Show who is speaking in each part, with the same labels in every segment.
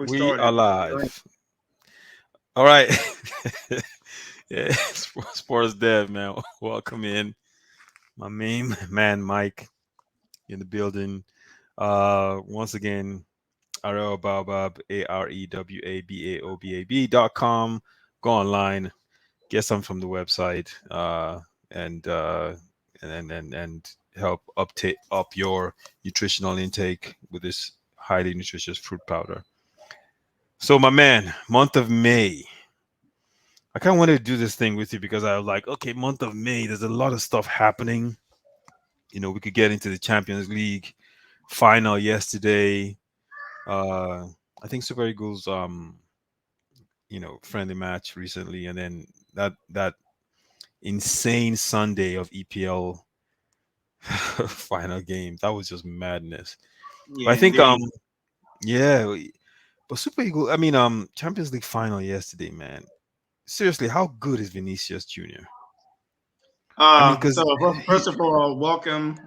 Speaker 1: we
Speaker 2: We
Speaker 1: started.
Speaker 2: are live. All right. Yeah, sports dev, man. Welcome in. My main man, Mike, in the building. Once again, Arel Baobab, AREWABAOBAB.com. Go online, get some from the website, and and help up your nutritional intake with this highly nutritious fruit powder. So, my man, month of May. I kind of wanted to do this thing with you because I was like, okay, month of May, there's a lot of stuff happening. We could get into the Champions League final yesterday. Uh, I think Super Eagles, friendly match recently, and then that insane Sunday of EPL final game. That was just madness. But I
Speaker 1: Yeah,
Speaker 2: think,
Speaker 1: indeed.
Speaker 2: yeah, but Super Eagles, Champions League final yesterday, man. Seriously, how good is Vinicius Junior? Because
Speaker 1: First of all, welcoming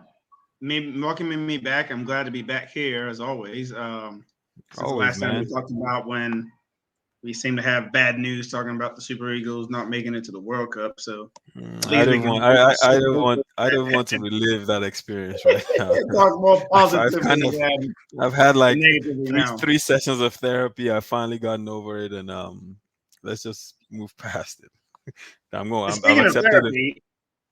Speaker 1: me back. I'm glad to be back here as always. Since the
Speaker 2: always,
Speaker 1: last time we
Speaker 2: man.
Speaker 1: talked about when we seem to have bad news talking about the Super Eagles not making it to the World Cup. So
Speaker 2: I
Speaker 1: please, we
Speaker 2: don't
Speaker 1: can
Speaker 2: want. I don't want to relive that experience right now.
Speaker 1: talk more
Speaker 2: I've kind
Speaker 1: positively
Speaker 2: of.
Speaker 1: than
Speaker 2: I've had like
Speaker 1: negatively
Speaker 2: three
Speaker 1: now.
Speaker 2: three sessions of therapy. I've finally gotten over it, and let's just move past it.
Speaker 1: And
Speaker 2: I've
Speaker 1: speaking of
Speaker 2: accepted it.
Speaker 1: therapy,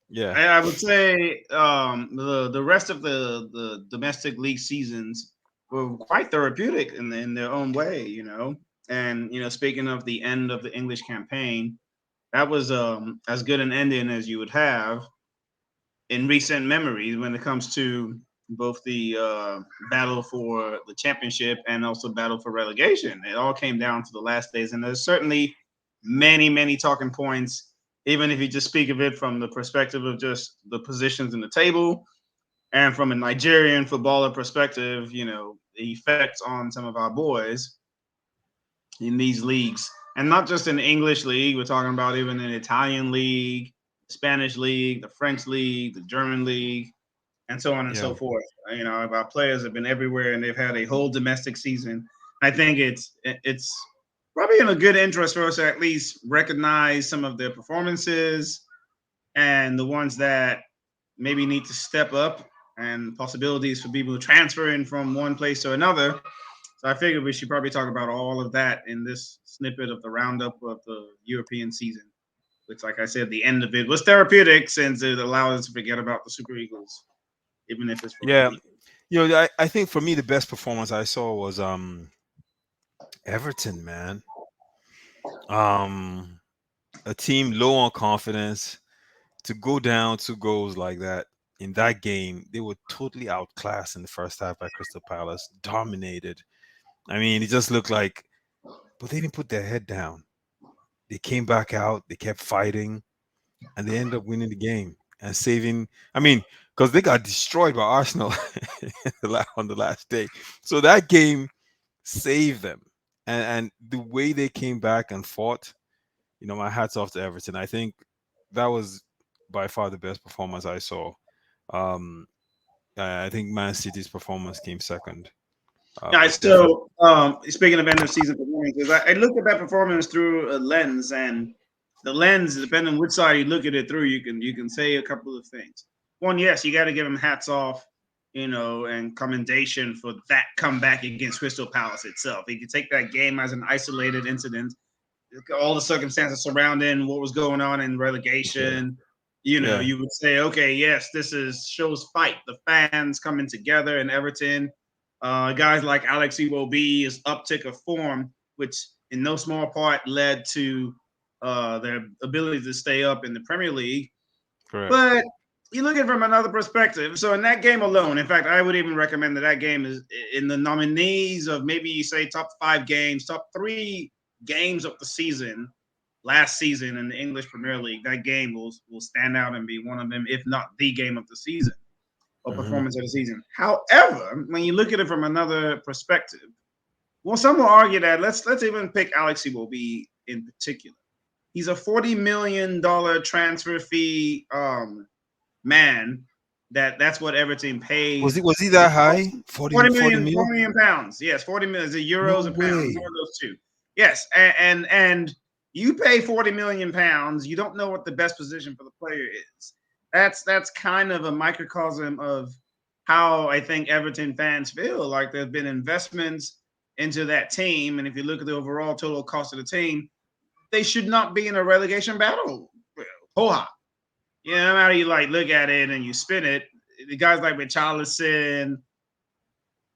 Speaker 2: Yeah.
Speaker 1: I would say the rest of the domestic league seasons were quite therapeutic in their own way, And speaking of the end of the English campaign, that was as good an ending as you would have in recent memories when it comes to both the battle for the championship and also battle for relegation. It all came down to the last days, and there's certainly many talking points. Even if you just speak of it from the perspective of just the positions in the table, and from a Nigerian footballer perspective, the effects on some of our boys in these leagues, and not just in the English league. We're talking about even in the Italian league, Spanish league, the French league, the German league, and so on and so
Speaker 2: Yeah.
Speaker 1: forth. Our players have been everywhere, and they've had a whole domestic season. I think it's probably in a good interest for us to at least recognize some of their performances and the ones that maybe need to step up and possibilities for people transferring from one place to another. So I figured we should probably talk about all of that in this snippet of the roundup of the European season, which, like I said, the end of it was therapeutic since it allowed us to forget about the Super Eagles, even if it's for a
Speaker 2: Yeah.
Speaker 1: week.
Speaker 2: I think for me the best performance I saw was Everton, man. Um, a team low on confidence to go down 2 goals like that in that game. They were totally outclassed in the first half by Crystal Palace, dominated. It just looked like, but they didn't put their head down. They came back out, they kept fighting, and they ended up winning the game and saving. Because they got destroyed by Arsenal on the last day. So that game saved them. And the way they came back and fought, my hats off to Everton. I think that was by far the best performance I saw. Um, I think Man City's performance came second,
Speaker 1: All right,
Speaker 2: but definitely,
Speaker 1: so speaking of end of season performances, I looked at that performance through a lens, and the lens, depending on which side you look at it through, you can say a couple of things. One, yes, you got to give them hats off, and commendation for that comeback against Crystal Palace itself. If you take that game as an isolated incident, all the circumstances surrounding what was going on in
Speaker 2: yeah,
Speaker 1: relegation,
Speaker 2: yeah,
Speaker 1: you would say, okay, yes, this is shows fight. The fans coming together in Everton. Guys like Alex Iwobi's uptick of form, which in no small part led to their ability to stay up in the Premier League.
Speaker 2: correct.
Speaker 1: But you look at it from another perspective. So in that game alone, in fact, I would even recommend that game is in the nominees of maybe you say top 5 games, top 3 games of the season, last season in the English Premier League. That game will stand out and be one of them, if not the game of the season or
Speaker 2: Hmm.
Speaker 1: performance of the season. However, when you look at it from another perspective, well, some will argue that let's even pick Alex Iwobi in particular. He's a $40 million transfer fee man That's what Everton pays.
Speaker 2: Was he that high? 40, 40
Speaker 1: 40
Speaker 2: mil?
Speaker 1: million pounds. Yes, 40 million. Is it
Speaker 2: No
Speaker 1: euros or pounds? One
Speaker 2: way.
Speaker 1: of those two. Yes, and you pay 40 million pounds. You don't know what the best position for the player is. That's kind of a microcosm of how I think Everton fans feel. Like there've been investments into that team, and if you look at the overall total cost of the team, they should not be in a relegation battle. Ho You know how you like look at it and you spin it. The guys like Richarlison,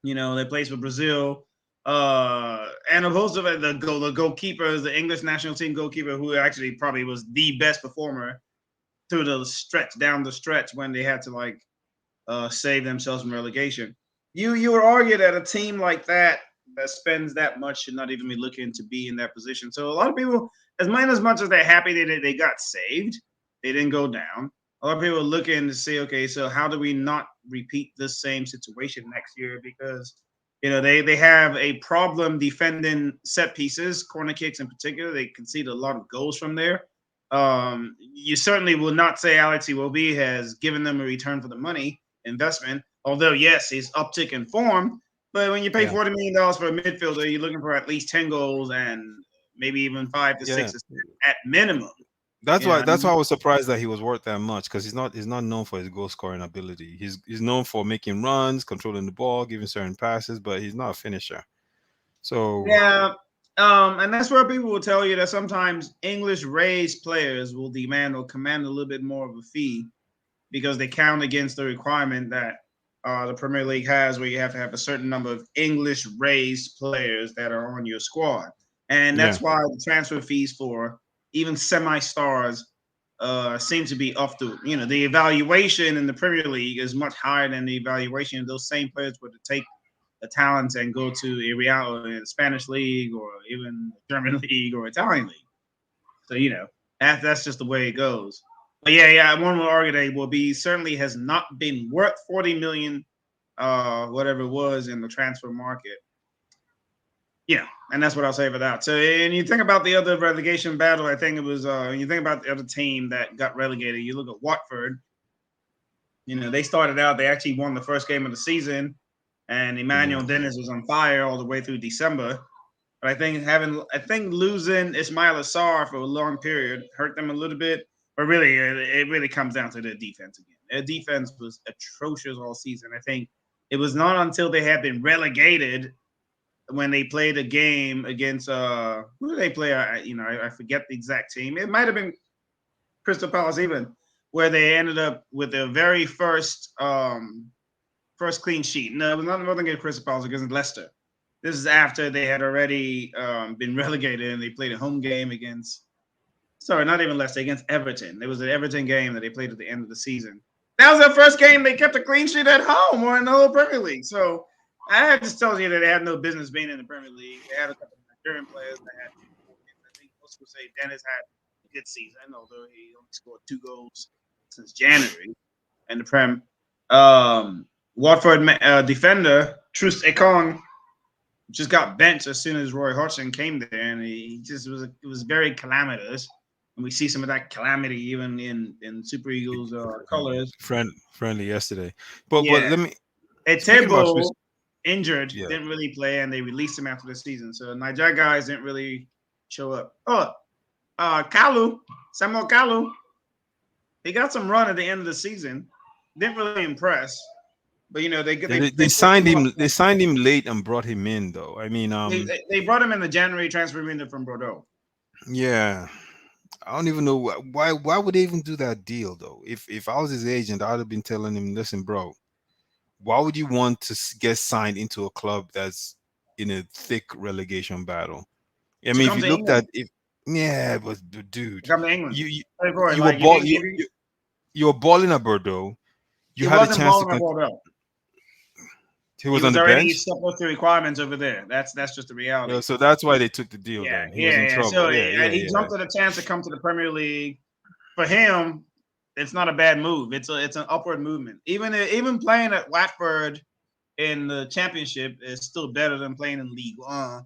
Speaker 1: they plays for Brazil. And opposed to the goalkeeper, the English national team goalkeeper, who actually probably was the best performer through the stretch down the stretch when they had to save themselves from relegation. You would argue that a team like that spends that much should not even be looking to be in that position. So a lot of people, as much as they're happy that they got saved, they didn't go down. A lot of people are looking to say, okay, so how do we not repeat this same situation next year? Because they have a problem defending set pieces, corner kicks in particular. They concede a lot of goals from there. You certainly will not say Alex Iwobi has given them a return for the money investment. Although, yes, he's uptick in form. But when you pay
Speaker 2: Yeah.
Speaker 1: $40 million for a midfielder, you're looking for at least 10 goals and maybe even 5 to 6
Speaker 2: Yeah.
Speaker 1: at minimum.
Speaker 2: That's why I was surprised that he was worth that much, because he's not known for his goal scoring ability. He's known for making runs, controlling the ball, giving certain passes, but he's not a finisher. So
Speaker 1: Yeah. And that's where people will tell you that sometimes English raised players will demand or command a little bit more of a fee because they count against the requirement that the Premier League has, where you have to have a certain number of English raised players that are on your squad. And
Speaker 2: yeah,
Speaker 1: that's why the transfer fees for even semi stars seem to be off the evaluation in the Premier League is much higher than the evaluation of those same players were to take the talents and go to a Real in Spanish league or even German league or Italian league. So that's just the way it goes. But yeah, one would argue that will be certainly has not been worth 40 million, whatever it was in the transfer market. And that's what I'll say for that. So, and you think about the other relegation battle, I think it was. You think about the other team that got relegated. You look at Watford. They started out. They actually won the first game of the season, and
Speaker 2: yeah,
Speaker 1: Emmanuel Dennis was on fire all the way through December. But I think losing Ismail Assar for a long period hurt them a little bit. But really, it really comes down to their defense again. Their defense was atrocious all season. I think it was not until they had been relegated when they played a game against who did they play? I forget the exact team. It might have been Crystal Palace even, where they ended up with their very first clean sheet. No, it was nothing against Crystal Palace against Leicester. This is after they had already been relegated and they played a home game against. Sorry, not even Leicester, against Everton. It was an Everton game that they played at the end of the season. That was their first game. They kept a clean sheet at home or in the whole Premier League. So that just tells you that they had no business being in the Premier League. They had a couple of Nigerian players that had. I think most would say Dennis had a good season, although he only scored 2 goals since January in the Prem. Watford defender Trust Ekong just got benched as soon as Roy Hodgson came there, and he just it was very calamitous. And we see some of that calamity even in Super Eagles colors.
Speaker 2: friendly yesterday. But
Speaker 1: Yeah,
Speaker 2: let me speaking about Swiss.
Speaker 1: Etebo injured,
Speaker 2: Yeah,
Speaker 1: didn't really play, and they released him after the season. So Niger guys didn't really show up. Oh, Samuel Kalu, he got some run at the end of the season. Didn't really impress, but they
Speaker 2: they
Speaker 1: pushed
Speaker 2: signed
Speaker 1: him up.
Speaker 2: him. They signed him late and brought him in, though. I mean,
Speaker 1: They brought him in the January transfer window from Bordeaux.
Speaker 2: yeah. I don't even know why would they even do that deal though. If I was his agent, I'd have been telling him, listen, bro, why would you want to get signed into a club that's in a thick relegation battle? I
Speaker 1: To
Speaker 2: mean, if
Speaker 1: come
Speaker 2: you
Speaker 1: to
Speaker 2: looked at
Speaker 1: England.
Speaker 2: if yeah, but
Speaker 1: To
Speaker 2: dude,
Speaker 1: come to England.
Speaker 2: you you,
Speaker 1: Straightforward.
Speaker 2: you were
Speaker 1: Like
Speaker 2: ball you were balling at Bordeaux. You
Speaker 1: it
Speaker 2: had a
Speaker 1: wasn't
Speaker 2: chance to
Speaker 1: balling at Bordeaux.
Speaker 2: he
Speaker 1: He
Speaker 2: was on
Speaker 1: was
Speaker 2: the
Speaker 1: already
Speaker 2: bench.
Speaker 1: stuck with the requirements over there. That's just the
Speaker 2: Yeah,
Speaker 1: reality.
Speaker 2: so that's why they took the deal.
Speaker 1: Yeah,
Speaker 2: Then he was
Speaker 1: yeah,
Speaker 2: in
Speaker 1: yeah. So
Speaker 2: trouble. Yeah, yeah,
Speaker 1: he
Speaker 2: yeah.
Speaker 1: jumped at a chance to come to the Premier League. For him, it's not a bad move. It's an upward movement. Even playing at Watford in the Championship is still better than playing in League One.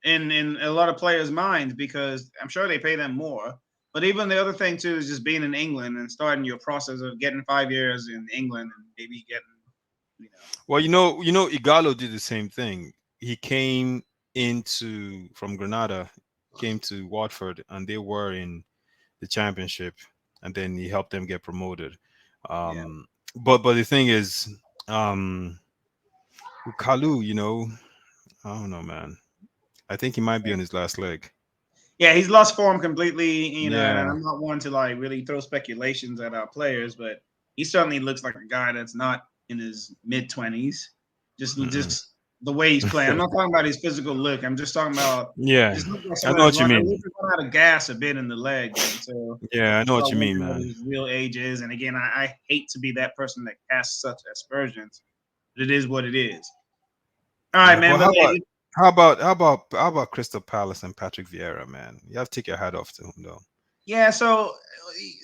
Speaker 1: In a lot of players' minds because I'm sure they pay them more. But even the other thing too is just being in England and starting your process of getting 5 years in England and maybe getting, you know,
Speaker 2: Well, Igalo did the same thing. He came into from Granada, came to Watford, and they were in the championship, and then he helped them get promoted.
Speaker 1: yeah.
Speaker 2: But the thing is, with Kalu, I don't know, man. I think he might be on his last leg.
Speaker 1: Yeah, he's lost form completely, and
Speaker 2: Yeah.
Speaker 1: I'm not one to like really throw speculations at our players, but he certainly looks like a guy that's not in his mid 20s.
Speaker 2: Mm-mm.
Speaker 1: Just the way he's playing. I'm not talking about his physical look. I'm just talking about
Speaker 2: Yeah,
Speaker 1: just look like
Speaker 2: I
Speaker 1: someone
Speaker 2: know
Speaker 1: that's
Speaker 2: what you
Speaker 1: run a little
Speaker 2: mean.
Speaker 1: bit run out of gas a bit in the legs, and so
Speaker 2: Yeah, I know
Speaker 1: I
Speaker 2: what you mean,
Speaker 1: wonder what
Speaker 2: man.
Speaker 1: his real age is. And again, I hate to be that person that casts such aspersions, but it is what it is. All right,
Speaker 2: Yeah,
Speaker 1: man.
Speaker 2: but
Speaker 1: But
Speaker 2: how about Crystal Palace and Patrick Vieira, man? You have to take your hat off to him, though.
Speaker 1: yeah, so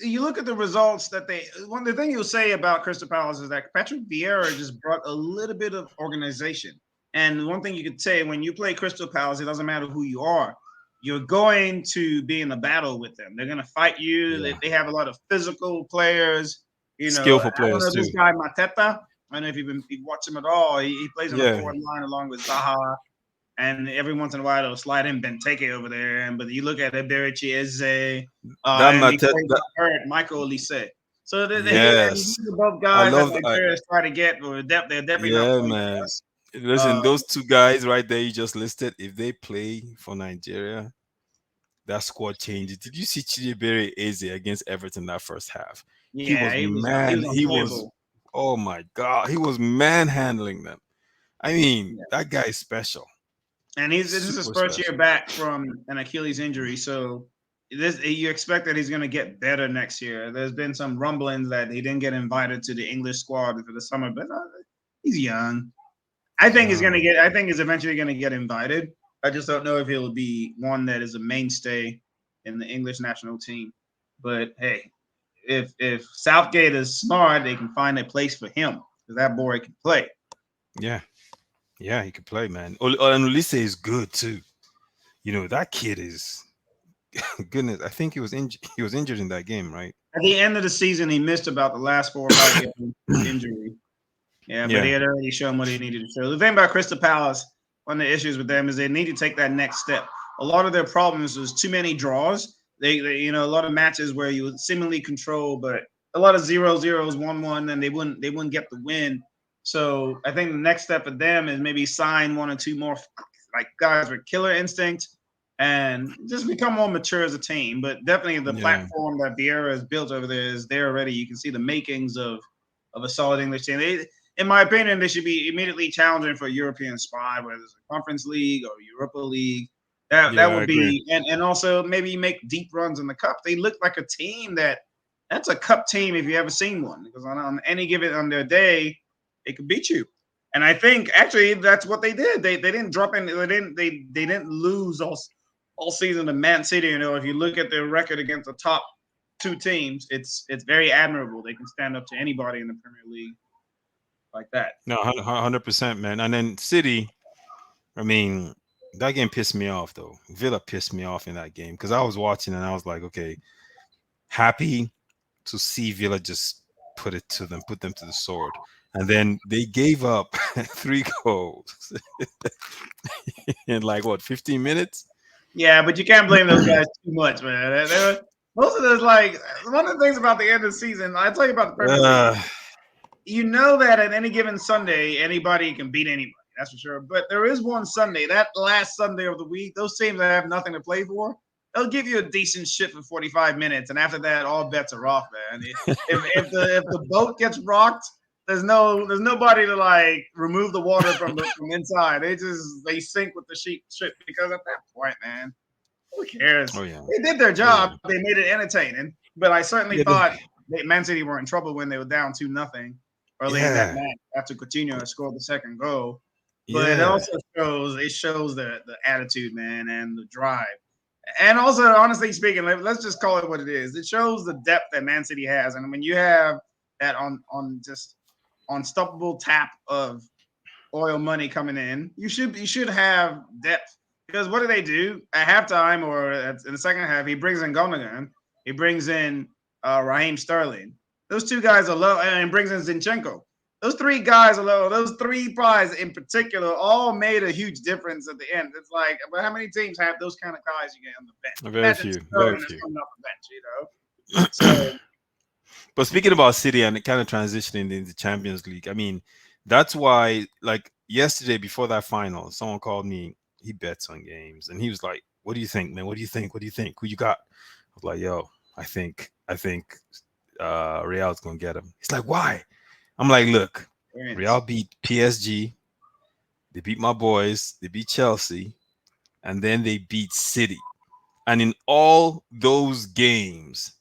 Speaker 1: you look at the results that they. One the thing you'll say about Crystal Palace is that Patrick Vieira just brought a little bit of organization. And one thing you could say when you play Crystal Palace, it doesn't matter who you are, you're going to be in a battle with them. They're going to fight you.
Speaker 2: Yeah,
Speaker 1: They have a lot of physical players.
Speaker 2: skillful
Speaker 1: I don't
Speaker 2: players
Speaker 1: know this
Speaker 2: too.
Speaker 1: guy Mateta. I don't know if you watch him at all. He plays on the
Speaker 2: Yeah,
Speaker 1: forward line along with Zaha, and every once in a while they'll slide in Benteke over there. And but you look at Eberichi Eze,
Speaker 2: that
Speaker 1: and
Speaker 2: Matet.
Speaker 1: before he got hurt, Michael Olise. So and
Speaker 2: Yes,
Speaker 1: these are both
Speaker 2: I
Speaker 1: guys that
Speaker 2: love.
Speaker 1: Nigeria is trying to get, or they're definitely not
Speaker 2: Yeah,
Speaker 1: playing for
Speaker 2: man.
Speaker 1: us.
Speaker 2: Listen,
Speaker 1: Uh,
Speaker 2: those two guys right there you just listed, if they play for Nigeria, that squad changes. Did you see Chidibere Eze against Everton that first half? He
Speaker 1: yeah,
Speaker 2: was
Speaker 1: he
Speaker 2: man.
Speaker 1: was
Speaker 2: He was.
Speaker 1: unplayable.
Speaker 2: Oh my God, he was manhandling them. I mean,
Speaker 1: Yeah.
Speaker 2: that guy is special.
Speaker 1: And this is his
Speaker 2: Super
Speaker 1: first year
Speaker 2: special.
Speaker 1: back from an Achilles injury, so this you expect that he's going to get better next year. There's been some rumblings that he didn't get invited to the English squad for the summer, but he's young. I
Speaker 2: He's
Speaker 1: think he's going to
Speaker 2: young.
Speaker 1: get. I think he's eventually going to get invited. I just don't know if he'll be one that is a mainstay in the English national team. But hey, if Southgate is smart, they can find a place for him because that boy can play.
Speaker 2: Yeah, yeah, he could play, man. And Ulisse is good too. That kid is goodness. I think he was injured in that game, right?
Speaker 1: At the end of the season, he missed about the last 4 or 5 games with injury. Yeah, but he
Speaker 2: Yeah,
Speaker 1: had already shown what he needed to show. The thing about Crystal Palace, one of the issues with them is they need to take that next step. A lot of their problems was too many draws. A lot of matches where you would seemingly control, but a lot of 0-0s, 1-1, and they wouldn't get the win. So I think the next step for them is maybe sign one or two more like guys with killer instinct and just become more mature as a team. But definitely the
Speaker 2: yeah,
Speaker 1: platform that Vieira has built over there is there already. You can see the makings of a solid English team. In my opinion, they should be immediately challenging for a European spot, whether it's a Conference League or Europa League. That
Speaker 2: yeah. I
Speaker 1: would
Speaker 2: agree.
Speaker 1: be, and also maybe make deep runs in the cup. They look like a team that's a cup team if you ever seen one, because on any given on their day, they could beat you. And I think actually that's what they did. They didn't drop in. They didn't lose all season to Man City. If you look at their record against the top two teams, it's very admirable. They can stand up to anybody in the Premier League like that.
Speaker 2: No, 100%, man. And then City, I mean, that game pissed me off though. Villa pissed me off in that game because I was watching and I was like, okay, happy to see Villa just put them to the sword. And then they gave up 3 goals in like what, 15 minutes?
Speaker 1: Yeah, but you can't blame those guys too much, man. Most of those like one of the things about the end of the season. I tell you about the Premier League.
Speaker 2: Uh,
Speaker 1: You know that at any given Sunday, anybody can beat anybody. That's for sure. But there is one Sunday, that last Sunday of the week, those teams that have nothing to play for, they'll give you a decent shit for 45 minutes, and after that, all bets are off, man. If the boat gets rocked, there's nobody to like remove the water from inside. They sink with the ship because at that point, man, who cares?
Speaker 2: oh yeah.
Speaker 1: They did their
Speaker 2: Oh yeah.
Speaker 1: job. They made it entertaining. But I certainly
Speaker 2: Yeah,
Speaker 1: thought Man City were in trouble when they were down 2-0 early in that
Speaker 2: yeah.
Speaker 1: match after Coutinho had scored the second goal. But it
Speaker 2: Yeah.
Speaker 1: also shows the attitude, man, and the drive. And also, honestly speaking, let's just call it what it is. It shows the depth that Man City has, and when you have that on just unstoppable tap of oil money coming in, you should have depth. Because what do they do at halftime or in the second half? He brings in Gundogan, He brings in Raheem Sterling. Those two guys alone, and brings in Zinchenko. Those three guys alone, those three guys in particular, all made a huge difference at the end. It's like, but how many teams have those kind of guys you get on the bench?
Speaker 2: Very
Speaker 1: Imagine
Speaker 2: few, very
Speaker 1: Sterling is
Speaker 2: few.
Speaker 1: coming off the bench, you know. So
Speaker 2: But speaking about City and kind of transitioning into Champions League, I mean, that's why, like yesterday before that final, someone called me. He bets on games, and he was like, "What do you think, man? What do you think? What do you think? Who you got?" I was like, "Yo, I think Real's gonna get him." He's like, "Why?" I'm like, "Look, Real beat PSG, they beat my boys, they beat Chelsea, and then they beat City, and in all those games."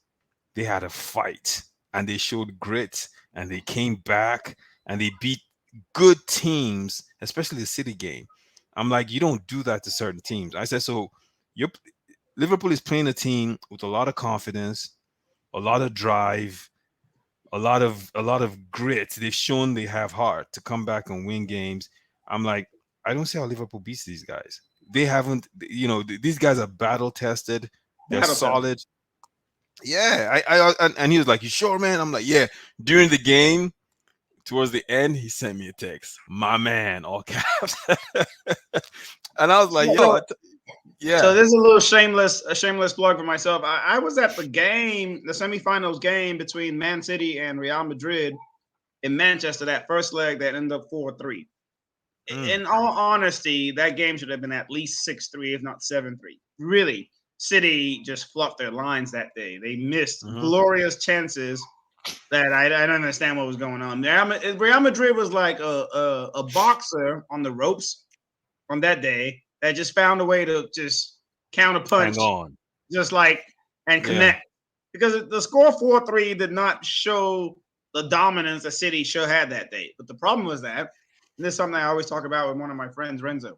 Speaker 2: They had a fight and they showed grit and they came back and they beat good teams, especially the City game. I'm like, you don't do that to certain teams. I said, so you're, Liverpool is playing a team with a lot of confidence, a lot of drive, a lot of grit. They've shown they have heart to come back and win games. I'm like, I don't see how Liverpool beats these guys. They haven't, these guys are battle tested. They're
Speaker 1: battle test.
Speaker 2: solid. Yeah, and he was like, "You sure, man?" I'm like, "Yeah." During the game, towards the end, he sent me a text, "My man," all caps, and I was like, "Yo,
Speaker 1: So, so
Speaker 2: yeah,
Speaker 1: this is a shameless plug for myself. I was at the game, the semifinals game between Man City and Real Madrid in Manchester. That first leg that ended up 4-3.
Speaker 2: mm,
Speaker 1: In all honesty, that game should have been at least 6-3, if not 7-3. Really, City just fluffed their lines that day. They missed
Speaker 2: hmm
Speaker 1: glorious chances that I don't understand what was going on. Real Madrid was like a boxer on the ropes on that day that just found a way to just counter
Speaker 2: hang
Speaker 1: punch,
Speaker 2: on,
Speaker 1: just like and
Speaker 2: yeah,
Speaker 1: connect. Because the score 4-3 did not show the dominance that City sure had that day. But the problem was that, and this is something I always talk about with one of my friends, Renzo.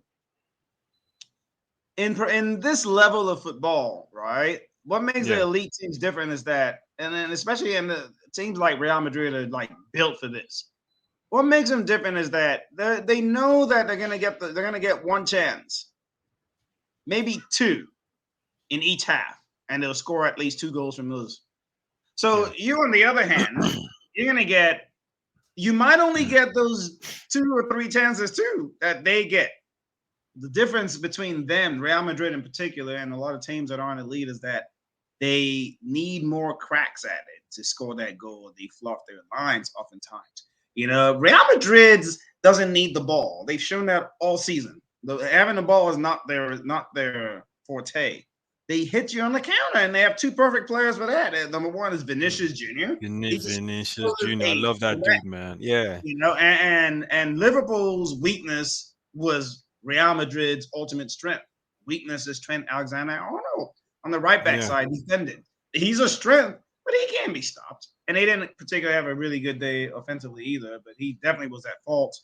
Speaker 1: In this level of football, right? What makes the
Speaker 2: yeah,
Speaker 1: elite teams different is that, and then especially in the teams like Real Madrid are like built for this. What makes them different is that they know that they're gonna get one chance, maybe two in each half, and they'll score at least two goals from those.
Speaker 2: yeah,
Speaker 1: So you, on the other hand, you're gonna get you might only get those two or three chances too that they get. The difference between them, Real Madrid in particular, and a lot of teams that aren't elite is that they need more cracks at it to score that goal. They fluff their lines oftentimes. You know, Real Madrid's doesn't need the ball. They've shown that all season. Having the ball is not their forte. They hit you on the counter, and they have two perfect players for that. Number one is Vinicius Jr. He just
Speaker 2: Vinicius
Speaker 1: shows
Speaker 2: Junior. I
Speaker 1: a
Speaker 2: love that
Speaker 1: threat,
Speaker 2: dude, man. Yeah,
Speaker 1: and Liverpool's weakness was Real Madrid's ultimate strength. Weakness is Trent Alexander-Arnold on the right back
Speaker 2: yeah,
Speaker 1: side defending. He's a strength, but he can be stopped. And they didn't particularly have a really good day offensively either, but he definitely was at fault,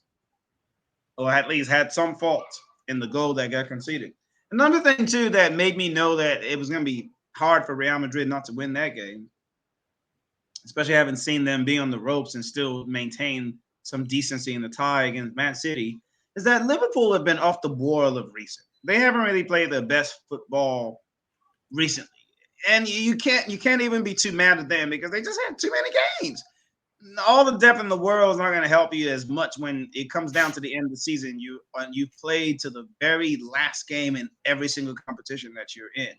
Speaker 1: or at least had some fault in the goal that got conceded. Another thing too that made me know that it was going to be hard for Real Madrid not to win that game, especially having seen them be on the ropes and still maintain some decency in the tie against Man City, is that Liverpool have been off the boil of recent. They haven't really played their best football recently, and you can't even be too mad at them because they just had too many games. All the depth in the world is not going to help you as much when it comes down to the end of the season. You've played to the very last game in every single competition that you're in.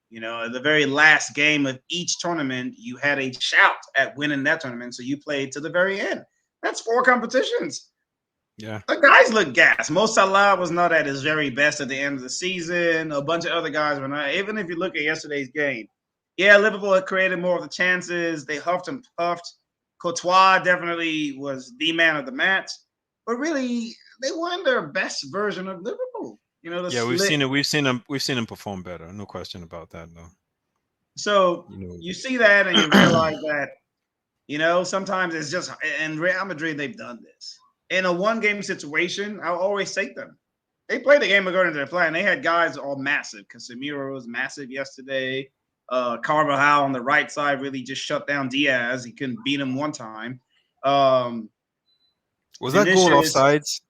Speaker 1: You know, the very last game of each tournament, you had a shout at winning that tournament. So you played to the very end. That's four competitions.
Speaker 2: yeah,
Speaker 1: The guys look gassed. Mo Salah was not at his very best at the end of the season. A bunch of other guys were not. Even if you look at yesterday's game, yeah, Liverpool had created more of the chances. They huffed and puffed. Courtois definitely was the man of the match. But really, they weren't their best version of Liverpool. You know, the
Speaker 2: yeah. We've
Speaker 1: slick.
Speaker 2: seen it. We've seen him perform better. No question about that, though.
Speaker 1: So
Speaker 2: You know,
Speaker 1: you see that and you realize that, sometimes it's just, in Real Madrid, they've done this. In a one game situation, I'll always take them. They played the game according to their plan. They had guys all massive. Casemiro was massive yesterday. Carvajal on the right side really just shut down Diaz. He couldn't beat him one time. Um,
Speaker 2: was that goal
Speaker 1: Vinicius.
Speaker 2: offsides?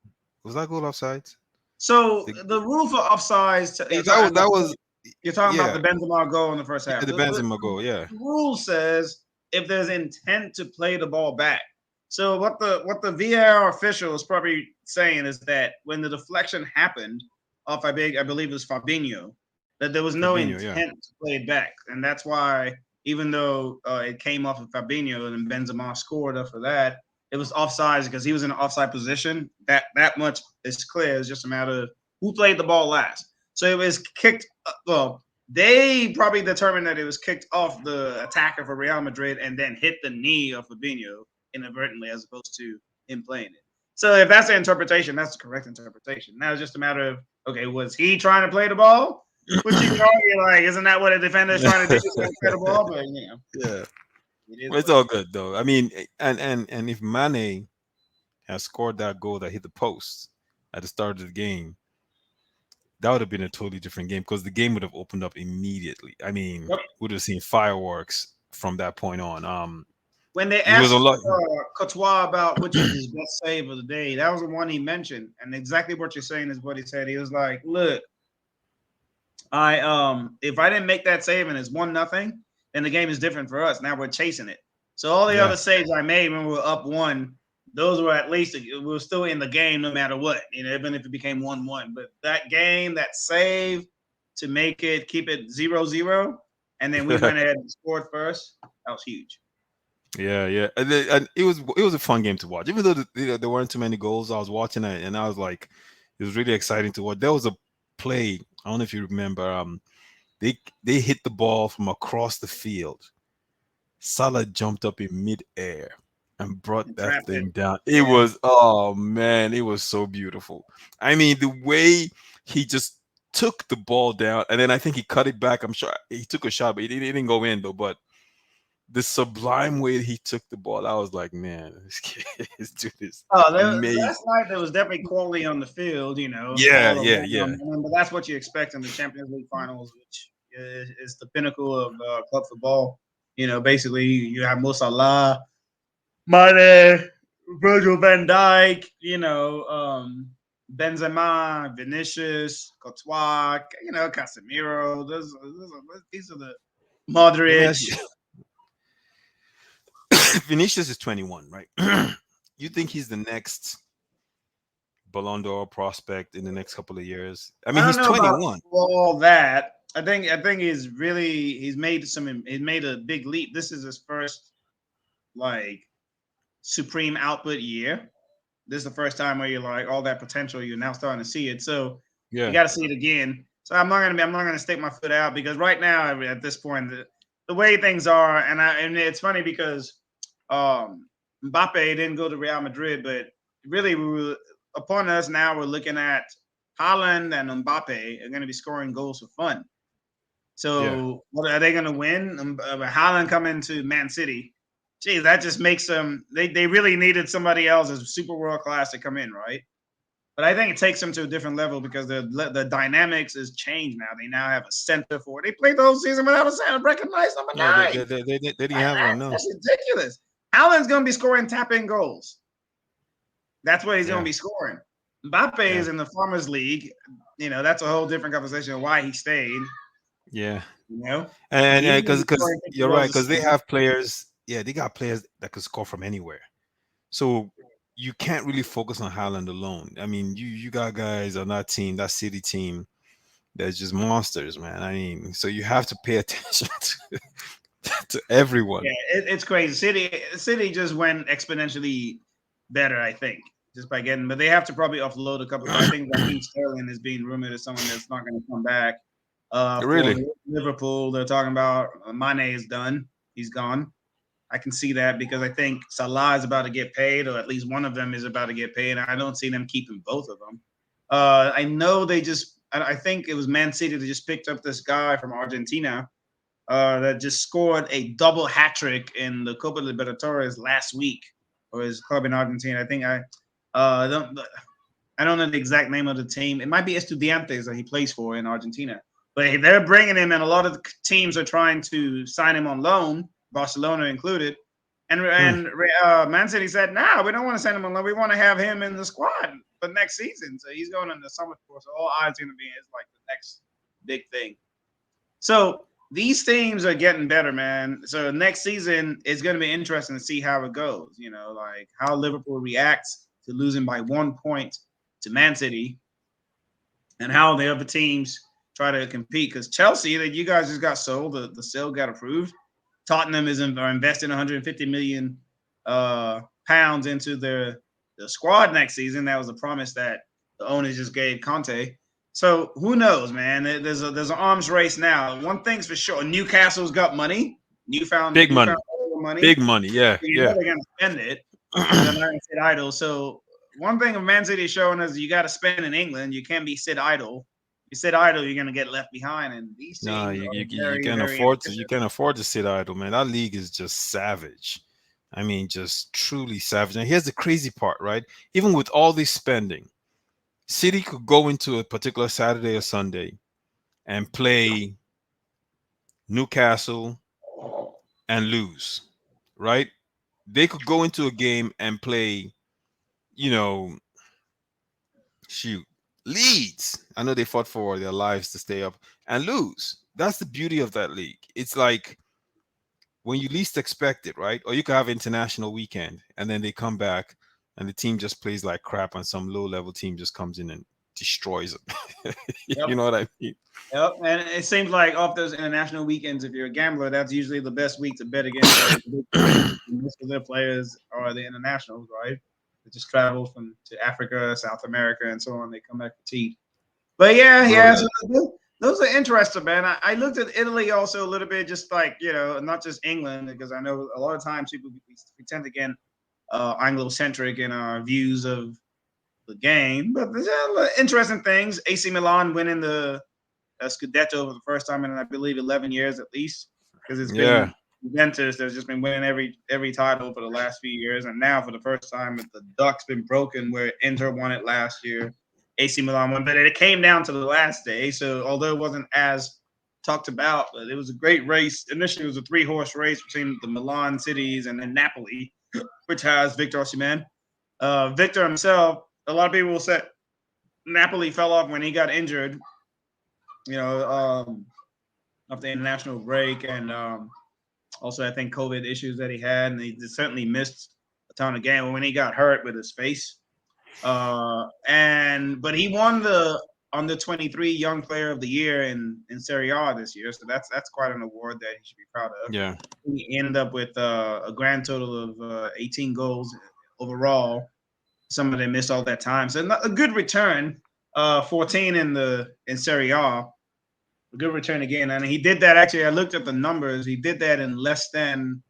Speaker 2: Was that goal offsides?
Speaker 1: So
Speaker 2: The,
Speaker 1: the rule for offsides,
Speaker 2: that was.
Speaker 1: You're talking about
Speaker 2: Yeah,
Speaker 1: the Benzema goal in the first
Speaker 2: yeah,
Speaker 1: half.
Speaker 2: the Benzema goal. Yeah,
Speaker 1: The rule says if there's intent to play the ball back. So what the VAR official is probably saying is that when the deflection happened off, I believe it was Fabinho, that there was no
Speaker 2: Fabinho. Yeah,
Speaker 1: intent to play it back, and that's why even though it came off of Fabinho and Benzema scored after that, it was offsides because he was in an offside position. That much is clear. It's just a matter of who played the ball last. So it was kicked. Well, they probably determined that it was kicked off the attacker for Real Madrid and then hit the knee of Fabinho inadvertently, as opposed to him playing it. So if that's the interpretation, that's the correct interpretation. Now it's just a matter of, okay, was he trying to play the ball? Which you can argue, like, isn't that what a defender is trying to do? He's trying to play the ball, but
Speaker 2: yeah.
Speaker 1: it is
Speaker 2: Well, it's
Speaker 1: what it
Speaker 2: all
Speaker 1: is.
Speaker 2: good though. I mean, and if Mane had scored that goal that hit the post at the start of the game, that would have been a totally different game because the game would have opened up immediately. I mean,
Speaker 1: Yep.
Speaker 2: would have seen fireworks from that point on.
Speaker 1: When they
Speaker 2: He was a
Speaker 1: asked
Speaker 2: lot.
Speaker 1: Courtois about which was his best save of the day, that was the one he mentioned, and exactly what you're saying is what he said. He was like, "Look, if I didn't make that save and it's 1-0, then the game is different for us. Now we're chasing it. So all the
Speaker 2: Yeah,
Speaker 1: other saves I made when we were up 1, those were at least we were still in the game no matter what. Even if it became 1-1. But that game, that save to make it keep it 0-0, and then we went ahead and scored first. That was huge.
Speaker 2: yeah, yeah. And it was a fun game to watch. Even though there weren't too many goals, I was watching it and I was like, it was really exciting to watch. There was a play. I don't know if you remember. They hit the ball from across the field. Salah jumped up in midair and brought
Speaker 1: And
Speaker 2: that
Speaker 1: trapped it.
Speaker 2: thing down. It
Speaker 1: Yeah.
Speaker 2: was, oh man, it was so beautiful. I mean, the way he just took the ball down and then I think he cut it back. I'm sure he took a shot, but it didn't go in though. But the sublime way he took the ball, I was like, man, this kid, this dude is
Speaker 1: Oh, last
Speaker 2: amazing.
Speaker 1: night there was definitely quality on the field,
Speaker 2: Yeah,
Speaker 1: all
Speaker 2: yeah, yeah.
Speaker 1: around. But that's what you expect in the Champions League finals, which is the pinnacle of club football. Basically you have Mo Salah, Mane, Virgil van Dijk, Benzema, Vinicius, Courtois, Casemiro. These are the
Speaker 2: Let me
Speaker 1: Modric.
Speaker 2: ask you, Vinicius is 21, right? You think he's the next Ballon d'Or prospect in the next couple of years? I
Speaker 1: I
Speaker 2: mean,
Speaker 1: don't
Speaker 2: he's
Speaker 1: know about
Speaker 2: 21.
Speaker 1: all that. I think he's made a big leap. This is his first like supreme output year. This is the first time where you're like all that potential. You're now starting to see it. So you
Speaker 2: Yeah,
Speaker 1: got to see it again. So I'm not gonna stick my foot out because right now at this point the way things are, and it's funny because Mbappe didn't go to Real Madrid, but really upon us now we're looking at Haaland and Mbappe are going to be scoring goals for fun.
Speaker 2: yeah.
Speaker 1: So what are they going to win? Haaland coming to Man City. Gee, that just makes them. They really needed somebody else as super world class to come in, right? But I think it takes them to a different level because the dynamics is changed now. They now have a center for it. They played the whole season without a center recognized number
Speaker 2: No, they,
Speaker 1: 9.
Speaker 2: they, they, they, they didn't have one. No.
Speaker 1: That's ridiculous. Haaland's going to be scoring tap-in goals. That's what he's going to
Speaker 2: Yeah,
Speaker 1: be scoring. Mbappe
Speaker 2: yeah,
Speaker 1: is in the Farmers League. That's a whole different conversation of why he stayed.
Speaker 2: yeah.
Speaker 1: You know,
Speaker 2: And
Speaker 1: he's going to be
Speaker 2: because
Speaker 1: scoring 50
Speaker 2: you're right,
Speaker 1: goals a
Speaker 2: because they
Speaker 1: season.
Speaker 2: have players. Yeah, they got players that could score from anywhere. So you can't really focus on Haaland alone. I mean, you got guys on that team, that City team, that's just monsters, man. I mean, so you have to pay attention to everyone.
Speaker 1: Yeah, it's crazy. City just went exponentially better, I think, just by getting. But they have to probably offload a couple. I think Raheem Sterling is being rumored as someone that's not going to come back. For
Speaker 2: Really?
Speaker 1: Liverpool, they're talking about Mane is done. He's gone. I can see that because I think Salah is about to get paid, or at least one of them is about to get paid. I don't see them keeping both of them. I know they just. I think it was Man City that just picked up this guy from Argentina that just scored a double hat trick in the Copa Libertadores last week for his club in Argentina. I think don't I don't know the exact name of the team. It might be Estudiantes that he plays for in Argentina. But they're bringing him, and a lot of the teams are trying to sign him on loan, Barcelona included. And
Speaker 2: Hmm.
Speaker 1: and Man City said, "No, we don't want to send him on loan. We want to have him in the squad for next season." So he's going in the summer tour. So all eyes going to be is like the next big thing. So these teams are getting better, man. So next season it's going to be interesting to see how it goes. Like how Liverpool reacts to losing by 1 point to Man City, and how the other teams try to compete. Because Chelsea, that you guys just got sold, the sale got approved. Tottenham are investing 150 million pounds into the squad next season. That was a promise that the owners just gave Conte. So who knows, man? There's an arms race now. One thing's for sure: Newcastle's got money.
Speaker 2: Big
Speaker 1: Newfound
Speaker 2: money.
Speaker 1: money.
Speaker 2: Big money. Yeah.
Speaker 1: You know
Speaker 2: Yeah.
Speaker 1: they're gonna spend it. So they're not gonna sit idle. So one thing of Man City is showing us you got to spend in England. You can't be sit idle. You sit idle, you're gonna get left behind. And these
Speaker 2: No,
Speaker 1: teams
Speaker 2: you,
Speaker 1: are
Speaker 2: you you
Speaker 1: very,
Speaker 2: can't
Speaker 1: very
Speaker 2: afford to you
Speaker 1: ambitious.
Speaker 2: can't afford to sit idle, man. That league is just savage. I mean, just truly savage. And here's the crazy part, right? Even with all this spending, City could go into a particular Saturday or Sunday and play Newcastle and lose, right? They could go into a game and play, you know, shoot, Leeds. I know they fought for their lives to stay up and lose. That's the beauty of that league. It's like when you least expect it, right? Or you could have international weekend and then they come back and the team just plays like crap and some low level team just comes in and destroys them. You
Speaker 1: Yep.
Speaker 2: know what I mean?
Speaker 1: Yep. And it seems like off those international weekends, if you're a gambler, that's usually the best week to bet against the big boys. Most of their players are the internationals, right? They just travel from to Africa, South America, and so on. They come back to teach. But yeah,
Speaker 2: Bro,
Speaker 1: yeah. So those are interesting, man. I looked at Italy also a little bit, just like not just England, because I know a lot of times we tend to get Anglo-centric in our views of the game. But there's interesting things. AC Milan winning the Scudetto for the first time in I believe 11 years at least, because it's
Speaker 2: yeah.
Speaker 1: been Juventus that's just been winning every title for the last few years, and now for the first time the duck's been broken where Inter won it last year, AC Milan won, but it came down to the last day. So although it wasn't as talked about, but it was a great race. Initially, it was a 3-horse race between the Milan cities and then Napoli, which has Victor Osimhen. Victor himself, a lot of people will say Napoli fell off when he got injured. You know, of the international break, and also I think COVID issues that he had, and he certainly missed a ton of games when he got hurt with his face. And but he won the under 23 Young Player of the Year in Serie A this year, so that's quite an award that he should be proud of.
Speaker 2: Yeah.
Speaker 1: He ended up with a grand total of 18 goals overall. Some of them missed all that time, so a good return. 14 in Serie A, a good return again. And he did that actually. I looked at the numbers. He did that in less than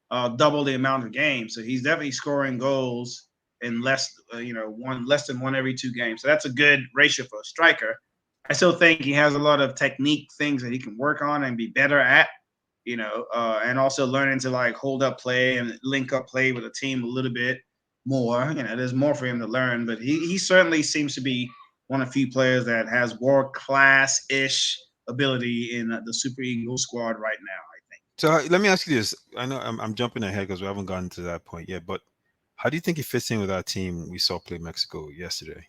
Speaker 1: double the amount of games. So he's definitely scoring goals in less than one every 2 games. So that's a good ratio for a striker. I still think he has a lot of technique things that he can work on and be better at. And also learning to like hold up play and link up play with a team a little bit more. There's more for him to learn, but he certainly seems to be one of the few players that has world class ish ability in the Super Eagles squad right now. I think.
Speaker 2: So let me ask you this. I know I'm jumping ahead because we haven't gotten to that point yet, but how do you think he fits in with that team we saw play Mexico yesterday?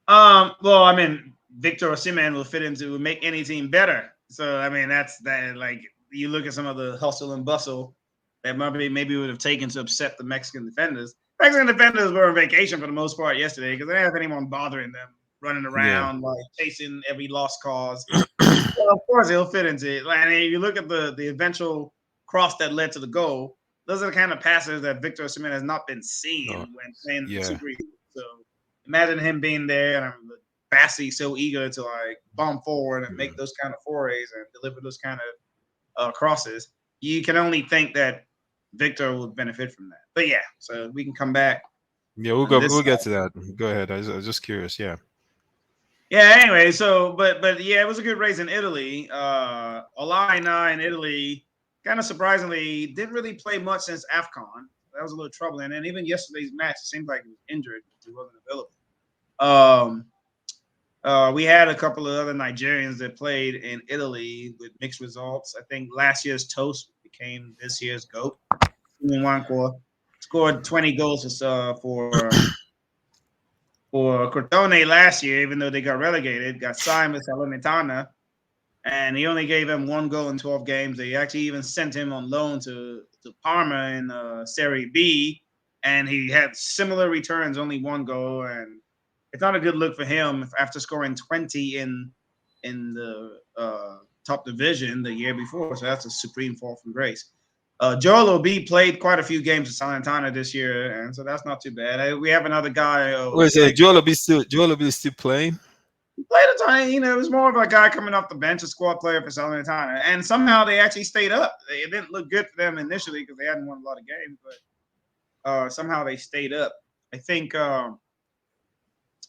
Speaker 1: Well, I mean, Victor Osimhen will make any team better. So I mean, that's that. Like you look at some of the hustle and bustle that maybe would have taken to upset the Mexican defenders. Mexican defenders were on vacation for the most part yesterday because they didn't have anyone bothering them, running
Speaker 2: Yeah.
Speaker 1: around like chasing every lost cause. Well, of course, he'll fit into it. Like, if you look at the eventual cross that led to the goal, those are the kind of passes that Victor Osimhen has not been
Speaker 2: Oh,
Speaker 1: seeing when playing for
Speaker 2: yeah.
Speaker 1: Super Eagles. So imagine him being there, and Bassi so eager to like bomb forward and make
Speaker 2: Mm.
Speaker 1: those kind of forays and deliver those kind of crosses. You can only think that Victor would benefit from that. But yeah, so we can come back
Speaker 2: Yeah, we'll
Speaker 1: on
Speaker 2: go.
Speaker 1: this
Speaker 2: We'll get
Speaker 1: side.
Speaker 2: to that. Go ahead. I was just curious. Yeah.
Speaker 1: Yeah. Anyway, so but yeah, it was a good race in Italy. Olaina in Italy, kind of surprisingly, didn't really play much since Afcon. That was a little troubling. And even yesterday's match, it seemed like he was injured. He wasn't available. Um, we had a couple of other Nigerians that played in Italy with mixed results. I think last year's Toast became this year's GOAT. Nwankwo scored 20 goals for Crotone last year, even though they got relegated. Got signed with Salernitana. and he only gave him one goal in 12 games. They actually even sent him on loan to Parma in Serie B, and he had similar returns, only one goal, and it's not a good look for him after scoring 20 in the top division the year before. So that's a supreme fall from grace. Joel Obi played quite a few games with Salernitana this year, and so that's not too bad. We have another guy,
Speaker 2: Wait, so Joel Obi still playing?
Speaker 1: played a time. It was more of a guy coming off the bench, a squad player for Salernitana, and somehow they actually stayed up. It didn't look good for them initially because they hadn't won a lot of games, but somehow they stayed up. I think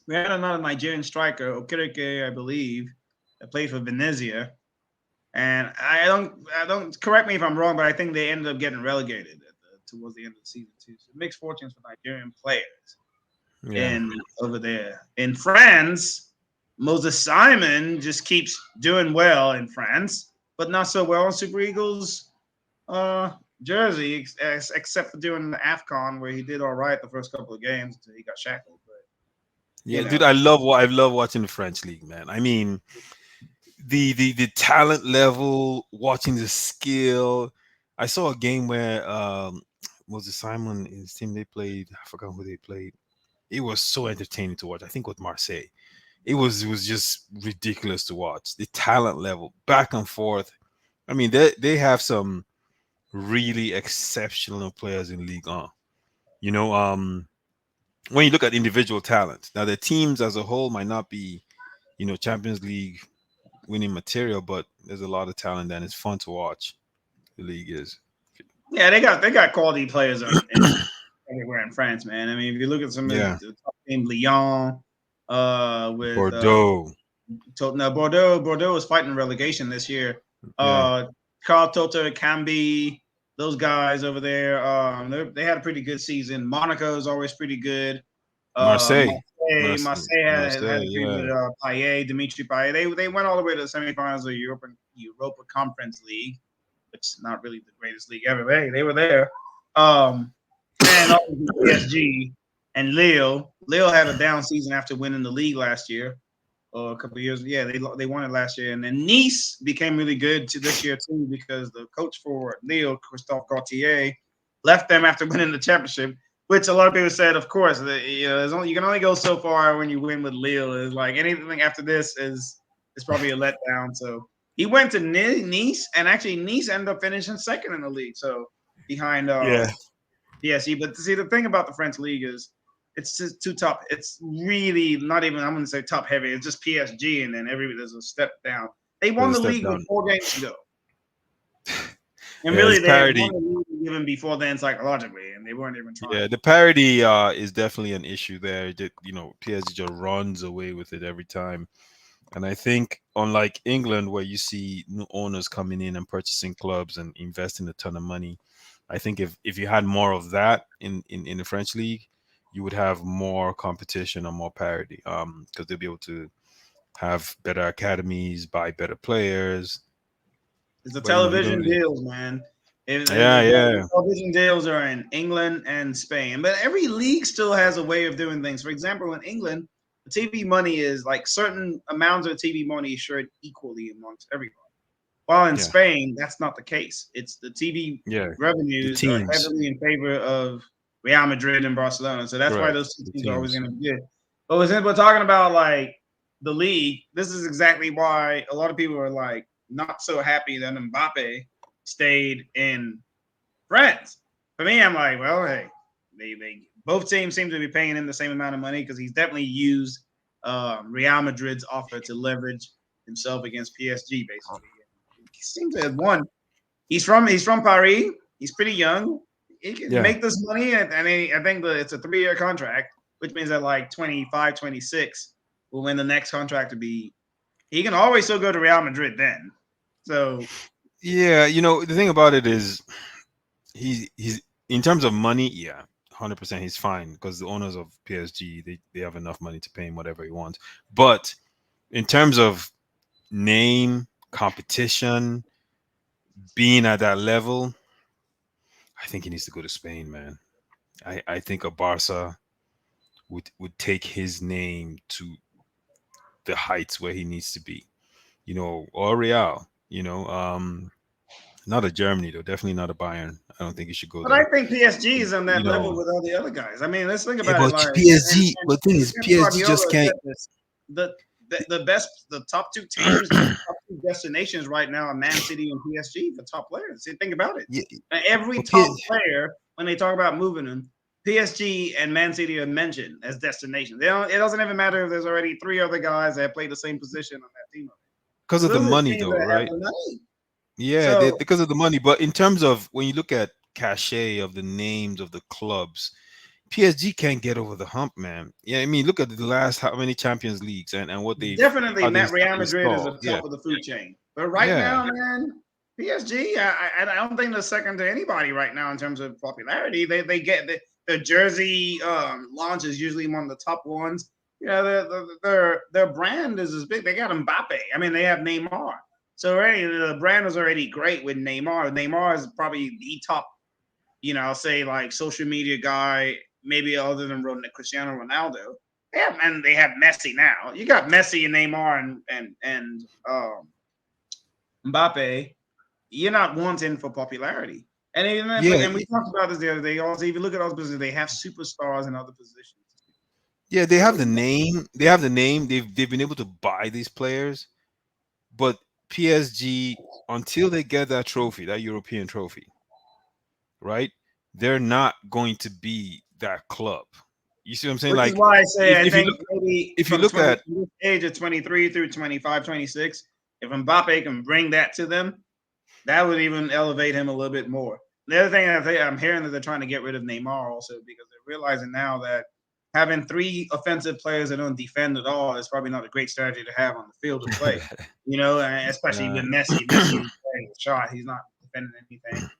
Speaker 1: we had another Nigerian striker, Okirike, I believe, that played for Venezia, and I don't correct me if I'm wrong, but I think they ended up getting relegated towards the end of the season too. So mixed fortunes for Nigerian players
Speaker 2: Yeah.
Speaker 1: in over there. In France, Moses Simon just keeps doing well in France, but not so well in Super Eagles uh, jersey, except for doing the AFCON where he did all right the first couple of games until he got shackled. But you
Speaker 2: Yeah, dude,
Speaker 1: know,
Speaker 2: I love watching the French league, man. I mean, the talent level, watching the skill. I saw a game where Moses Simon and his team they played. I forgot who they played. It was so entertaining to watch. I think with Marseille. It was just ridiculous to watch. The talent level, back and forth. I mean, they have some really exceptional players in League On. You know, when you look at individual talent, now the teams as a whole might not be, Champions League winning material, but there's a lot of talent and it's fun to watch. The league is.
Speaker 1: yeah, they got quality players in everywhere in France, man. I mean, if you look at some of
Speaker 2: Yeah.
Speaker 1: the top teams, Lyon, with
Speaker 2: Bordeaux.
Speaker 1: now Bordeaux is fighting relegation this year.
Speaker 2: Yeah.
Speaker 1: Uh, Carl Tota, Cambi, those guys over there, they had a pretty good season. Monaco is always pretty good.
Speaker 2: Marseille.
Speaker 1: Marseille had
Speaker 2: Marseille,
Speaker 1: a pretty
Speaker 2: yeah.
Speaker 1: good Payet, Dimitri Payet. They went all the way to the semifinals of the Europa Conference League, which is not really the greatest league ever. Hey, they were there. Um, and obviously PSG and Lille. Lille had a down season after winning the league last year or a couple of years. Yeah, they won it last year, and then Nice became really good to this year too because the coach for Lille, Christophe Gaultier, left them after winning the championship. Which a lot of people said, of course, you can only go so far when you win with Lille. Is like anything after this is probably a letdown. So he went to Nice, and actually Nice ended up finishing second in the league. So behind
Speaker 2: Yeah.
Speaker 1: PSG. But see, the thing about the French league is it's just too top. It's really not even I'm going to say top heavy. It's just PSG, and then there's a step down. They won
Speaker 2: There's a
Speaker 1: the
Speaker 2: step
Speaker 1: league with
Speaker 2: down.
Speaker 1: 4 games to go, and
Speaker 2: Yeah,
Speaker 1: really
Speaker 2: there's
Speaker 1: they had won
Speaker 2: parity.
Speaker 1: the league even before then psychologically, and they weren't even trying.
Speaker 2: Yeah, the parity is definitely an issue there. That PSG just runs away with it every time. And I think, unlike England, where you see new owners coming in and purchasing clubs and investing a ton of money, I think if you had more of that in the French league, you would have more competition and more parity. Because they'll be able to have better academies, buy better players.
Speaker 1: It's the
Speaker 2: But you don't
Speaker 1: television
Speaker 2: really.
Speaker 1: deals, man.
Speaker 2: Yeah,
Speaker 1: The
Speaker 2: yeah,
Speaker 1: television deals are in England and Spain, but every league still has a way of doing things. For example, in England, the TV money is like certain amounts of TV money is shared equally amongst everybody. While in
Speaker 2: yeah,
Speaker 1: Spain, that's not the case. It's the TV
Speaker 2: yeah. The
Speaker 1: revenues are
Speaker 2: teams,
Speaker 1: heavily in favor of Real Madrid and Barcelona. So that's why
Speaker 2: correct.
Speaker 1: those two
Speaker 2: The
Speaker 1: teams are always
Speaker 2: teams.
Speaker 1: going to be good. But since we're talking about like the league, this is exactly why a lot of people are like not so happy that Mbappe stayed in France. For me, I'm like, well, hey, they both teams seem to be paying him the same amount of money because he's definitely used Real Madrid's offer to leverage himself against PSG, basically. He seems to have won. He's from Paris. He's pretty young. He can
Speaker 2: Yeah.
Speaker 1: make this money, and I think it's a 3-year contract, which means that like 25, 26 will win the next contract to be. He can always still go to Real Madrid then. So
Speaker 2: Yeah, the thing about it is he's in terms of money, yeah, 100% he's fine because the owners of PSG they have enough money to pay him whatever he wants. But in terms of name, competition, being at that level, I think he needs to go to Spain, man. I think a Barca would take his name to the heights where he needs to be. or Real. Not a Germany though. Definitely not a Bayern. I don't think you should go
Speaker 1: But I
Speaker 2: there.
Speaker 1: think PSG is on
Speaker 2: You
Speaker 1: that level
Speaker 2: know,
Speaker 1: with all the other guys. I mean, let's think
Speaker 2: yeah,
Speaker 1: about it.
Speaker 2: but
Speaker 1: Like,
Speaker 2: PSG.
Speaker 1: and
Speaker 2: But the thing is,
Speaker 1: Pep
Speaker 2: PSG just
Speaker 1: Guardiola
Speaker 2: can't.
Speaker 1: said this: the, the best, the top two teams, the top two destinations right now are Man City and PSG for top players. See, think about it.
Speaker 2: Yeah,
Speaker 1: And every
Speaker 2: but
Speaker 1: top player, when they talk about moving them, PSG and Man City are mentioned as destinations. They don't, it doesn't even matter if there's already three other guys that play the same position on that team.
Speaker 2: because
Speaker 1: Because
Speaker 2: of the
Speaker 1: those are the
Speaker 2: money,
Speaker 1: teams
Speaker 2: though,
Speaker 1: that have
Speaker 2: right?
Speaker 1: the money.
Speaker 2: Yeah,
Speaker 1: So
Speaker 2: because of the money. But in terms of when you look at cachet of the names of the clubs, PSG can't get over the hump, man. Yeah, I mean, look at the last how many Champions Leagues and what they've
Speaker 1: definitely,
Speaker 2: how they
Speaker 1: Matt Real Madrid is
Speaker 2: installed.
Speaker 1: the
Speaker 2: Yeah,
Speaker 1: top of the food chain. But right
Speaker 2: yeah,
Speaker 1: now, man, PSG, I don't think they're second to anybody right now in terms of popularity. They get the jersey launch is usually one of the top ones. Their brand is as big. They got Mbappe. I mean, they have Neymar. So already the brand is already great with Neymar. Neymar is probably the top, I'll say like social media guy, maybe other than Cristiano Ronaldo. Yeah, and they have Messi now. You got Messi and Neymar and Mbappe. You're not wanting for popularity.
Speaker 2: yeah,
Speaker 1: And we talked about this the other day. Also, if you look at those positions, they have superstars in other positions.
Speaker 2: yeah. They have
Speaker 1: So
Speaker 2: the name. They have the name. They've been able to buy these players, but PSG until they get that trophy, that European trophy, right? They're not going to be that club. You see what I'm saying?
Speaker 1: which is
Speaker 2: Like
Speaker 1: why I say I
Speaker 2: if you
Speaker 1: think
Speaker 2: look
Speaker 1: maybe
Speaker 2: if you
Speaker 1: from
Speaker 2: look at
Speaker 1: this age of 23 through 25, 26, if Mbappe can bring that to them, that would even elevate him a little bit more. The other thing I'm hearing that they're trying to get rid of Neymar also because they're realizing now that having three offensive players that don't defend at all is probably not a great strategy to have on the field of play. And especially
Speaker 2: uh,
Speaker 1: with Messi. Messi is playing the shot; he's not defending anything.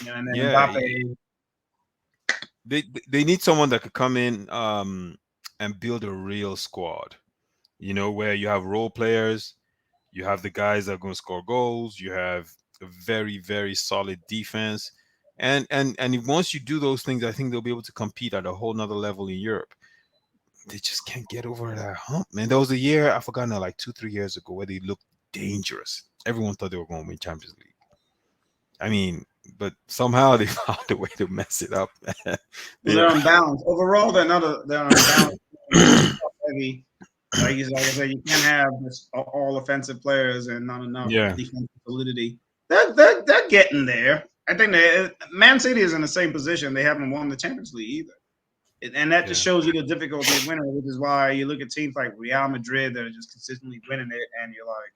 Speaker 1: And then
Speaker 2: yeah,
Speaker 1: Mbappe.
Speaker 2: they need someone that could come in and build a real squad. Where you have role players, you have the guys that are going to score goals, you have a very very solid defense, and once you do those things, I think they'll be able to compete at a whole nother level in Europe. They just can't get over that hump, man. There was a year I forgot now, like 2 3 years ago, where they looked dangerous. Everyone thought they were going to win Champions League. I mean, but somehow they found a way to mess it up, man.
Speaker 1: Well,
Speaker 2: They,
Speaker 1: they're unbalanced. Overall, they're unbalanced. Heavy. Like I said, you can't have all offensive players and not enough
Speaker 2: yeah,
Speaker 1: defensive solidity. They're getting there. I think Man City is in the same position. They haven't won the Champions League either. And that just
Speaker 2: yeah,
Speaker 1: shows you the difficulty of winning, which is why you look at teams like Real Madrid that are just consistently winning it, and you're like,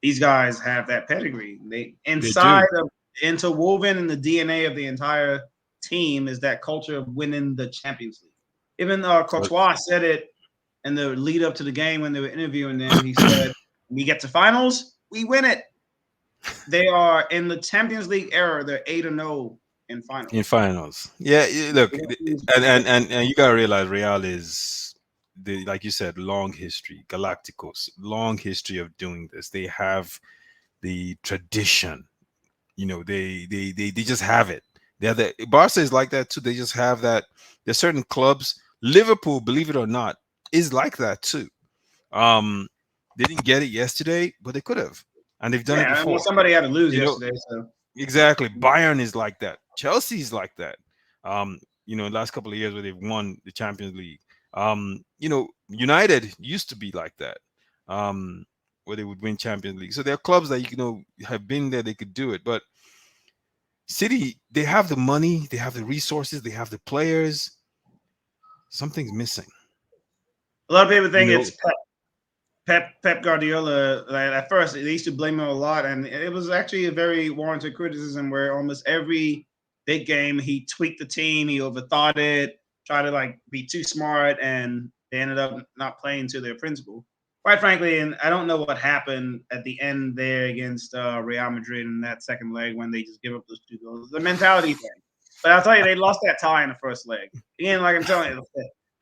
Speaker 1: these guys have that pedigree. They
Speaker 2: they do.
Speaker 1: inside of interwoven in the DNA of the entire team is that culture of winning the Champions League. Even
Speaker 2: But
Speaker 1: Courtois said it in the lead up to the game when they were interviewing them. He said, "We get to finals, we win it." They are in the Champions League era. They're 8-0 in
Speaker 2: in
Speaker 1: finals.
Speaker 2: finals, yeah, look,
Speaker 1: They don't lose
Speaker 2: and
Speaker 1: finals.
Speaker 2: and you gotta realize Real is the like you said, long history, Galacticos, long history of doing this. They have the tradition. They just have it. They're the Barca is like that too. They just have that. There's certain clubs. Liverpool, believe it or not, is like that too. Um, they didn't get it yesterday, but they could have, and they've done it
Speaker 1: Yeah, well,
Speaker 2: before.
Speaker 1: somebody had to lose
Speaker 2: You know,
Speaker 1: yesterday, so
Speaker 2: exactly. Bayern is like that. Chelsea's like that. In the last couple of years where they've won the Champions League. United used to be like that. Where they would win Champions League. So there are clubs that have been there, they could do it. But City, they have the money, they have the resources, they have the players. Something's missing.
Speaker 1: a lot of people
Speaker 2: You
Speaker 1: think
Speaker 2: know,
Speaker 1: it's Pep Guardiola. Like, at first, they used to blame him a lot, and it was actually a very warranted criticism. Where almost every big game, he tweaked the team, he overthought it, tried to like be too smart, and they ended up not playing to their principle. Quite frankly, and I don't know what happened at the end there against Real Madrid in that second leg when they just give up those two goals. The mentality thing. But I'll tell you, they lost that tie in the first leg. Again, like I'm telling you,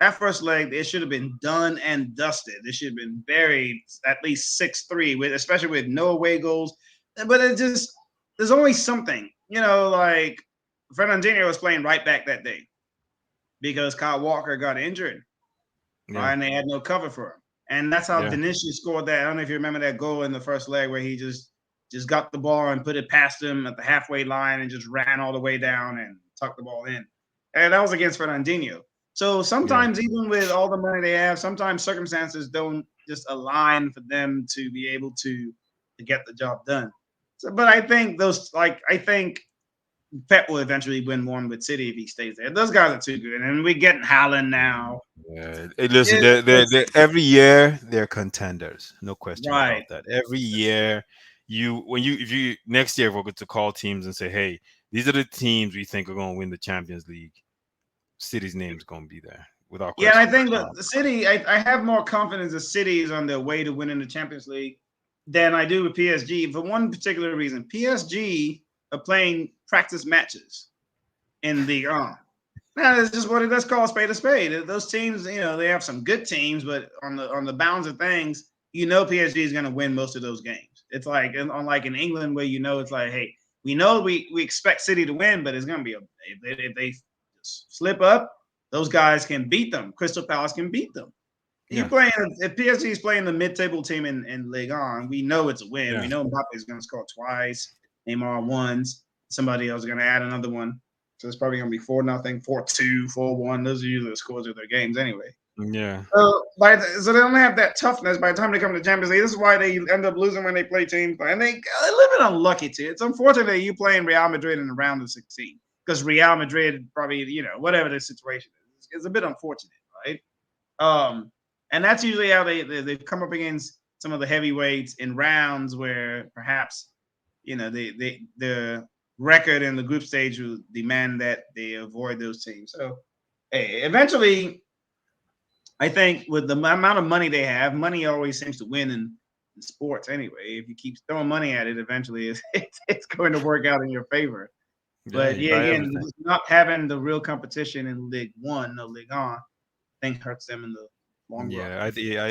Speaker 1: that first leg, it should have been done and dusted. It should have been buried at least 6-3, especially with no away goals. But it just, there's always something, like Fernandinho was playing right back that day because Kyle Walker got injured,
Speaker 2: yeah.
Speaker 1: right? And they had no cover for him. And that's how
Speaker 2: Yeah.
Speaker 1: Vinicius scored that. I don't know if you remember that goal in the first leg where he just got the ball and put it past him at the halfway line and just ran all the way down and tucked the ball in. And that was against Fernandinho. So
Speaker 2: Yeah.
Speaker 1: sometimes, even with all the money they have, sometimes circumstances don't just align for them to be able to get the job done. So, but I think I think Pep will eventually win one with City if he stays there. Those guys are too good, and we're getting Haaland now.
Speaker 2: Yeah. Hey, listen,
Speaker 1: It's
Speaker 2: every year they're contenders, no question
Speaker 1: right.
Speaker 2: about that. Every year, if you next year we're going to call teams and say, hey, these are the teams we think are going to win the Champions League. City's name's going to be there without
Speaker 1: Yeah, and I
Speaker 2: question.
Speaker 1: think the City, I have more confidence the City is on their way to winning the Champions League than I do with PSG for one particular reason. PSG are playing practice matches in Ligue 1. Now, it's just what it. Let's call a spade a spade. Those teams, they have some good teams, but on the bounds of things, PSG is going to win most of those games. It's like unlike in England where it's like, hey, we know we expect City to win, but it's going to be if they slip up, those guys can beat them. Crystal Palace can beat them. You
Speaker 2: Yeah.
Speaker 1: playing if PSG is playing the mid-table team in Ligue 1, we know it's a win.
Speaker 2: Yeah.
Speaker 1: We know Mbappe is going to score twice, Neymar once, somebody else is going to add another one. So it's probably going to be 4-0, 4-2, 4-1. Those are usually the scores of their games anyway.
Speaker 2: Yeah.
Speaker 1: So they don't have that toughness by the time they come to Champions League. This is why they end up losing when they play teams. And they're a little bit unlucky too. It's unfortunate that you playing Real Madrid in the round of 16 because Real Madrid probably, whatever the situation is, it's a bit unfortunate, right? And that's usually how they've come up against some of the heavyweights in rounds where perhaps, the record in the group stage will demand that they avoid those teams. So, hey, eventually, I think with the amount of money they have, money always seems to win in sports anyway. If you keep throwing money at it, eventually it's going to work out in your favor.
Speaker 2: Yeah.
Speaker 1: But
Speaker 2: You
Speaker 1: yeah,
Speaker 2: buy
Speaker 1: again,
Speaker 2: everything.
Speaker 1: not having the real competition in League One, no League On, I think hurts them in the long run.
Speaker 2: Yeah,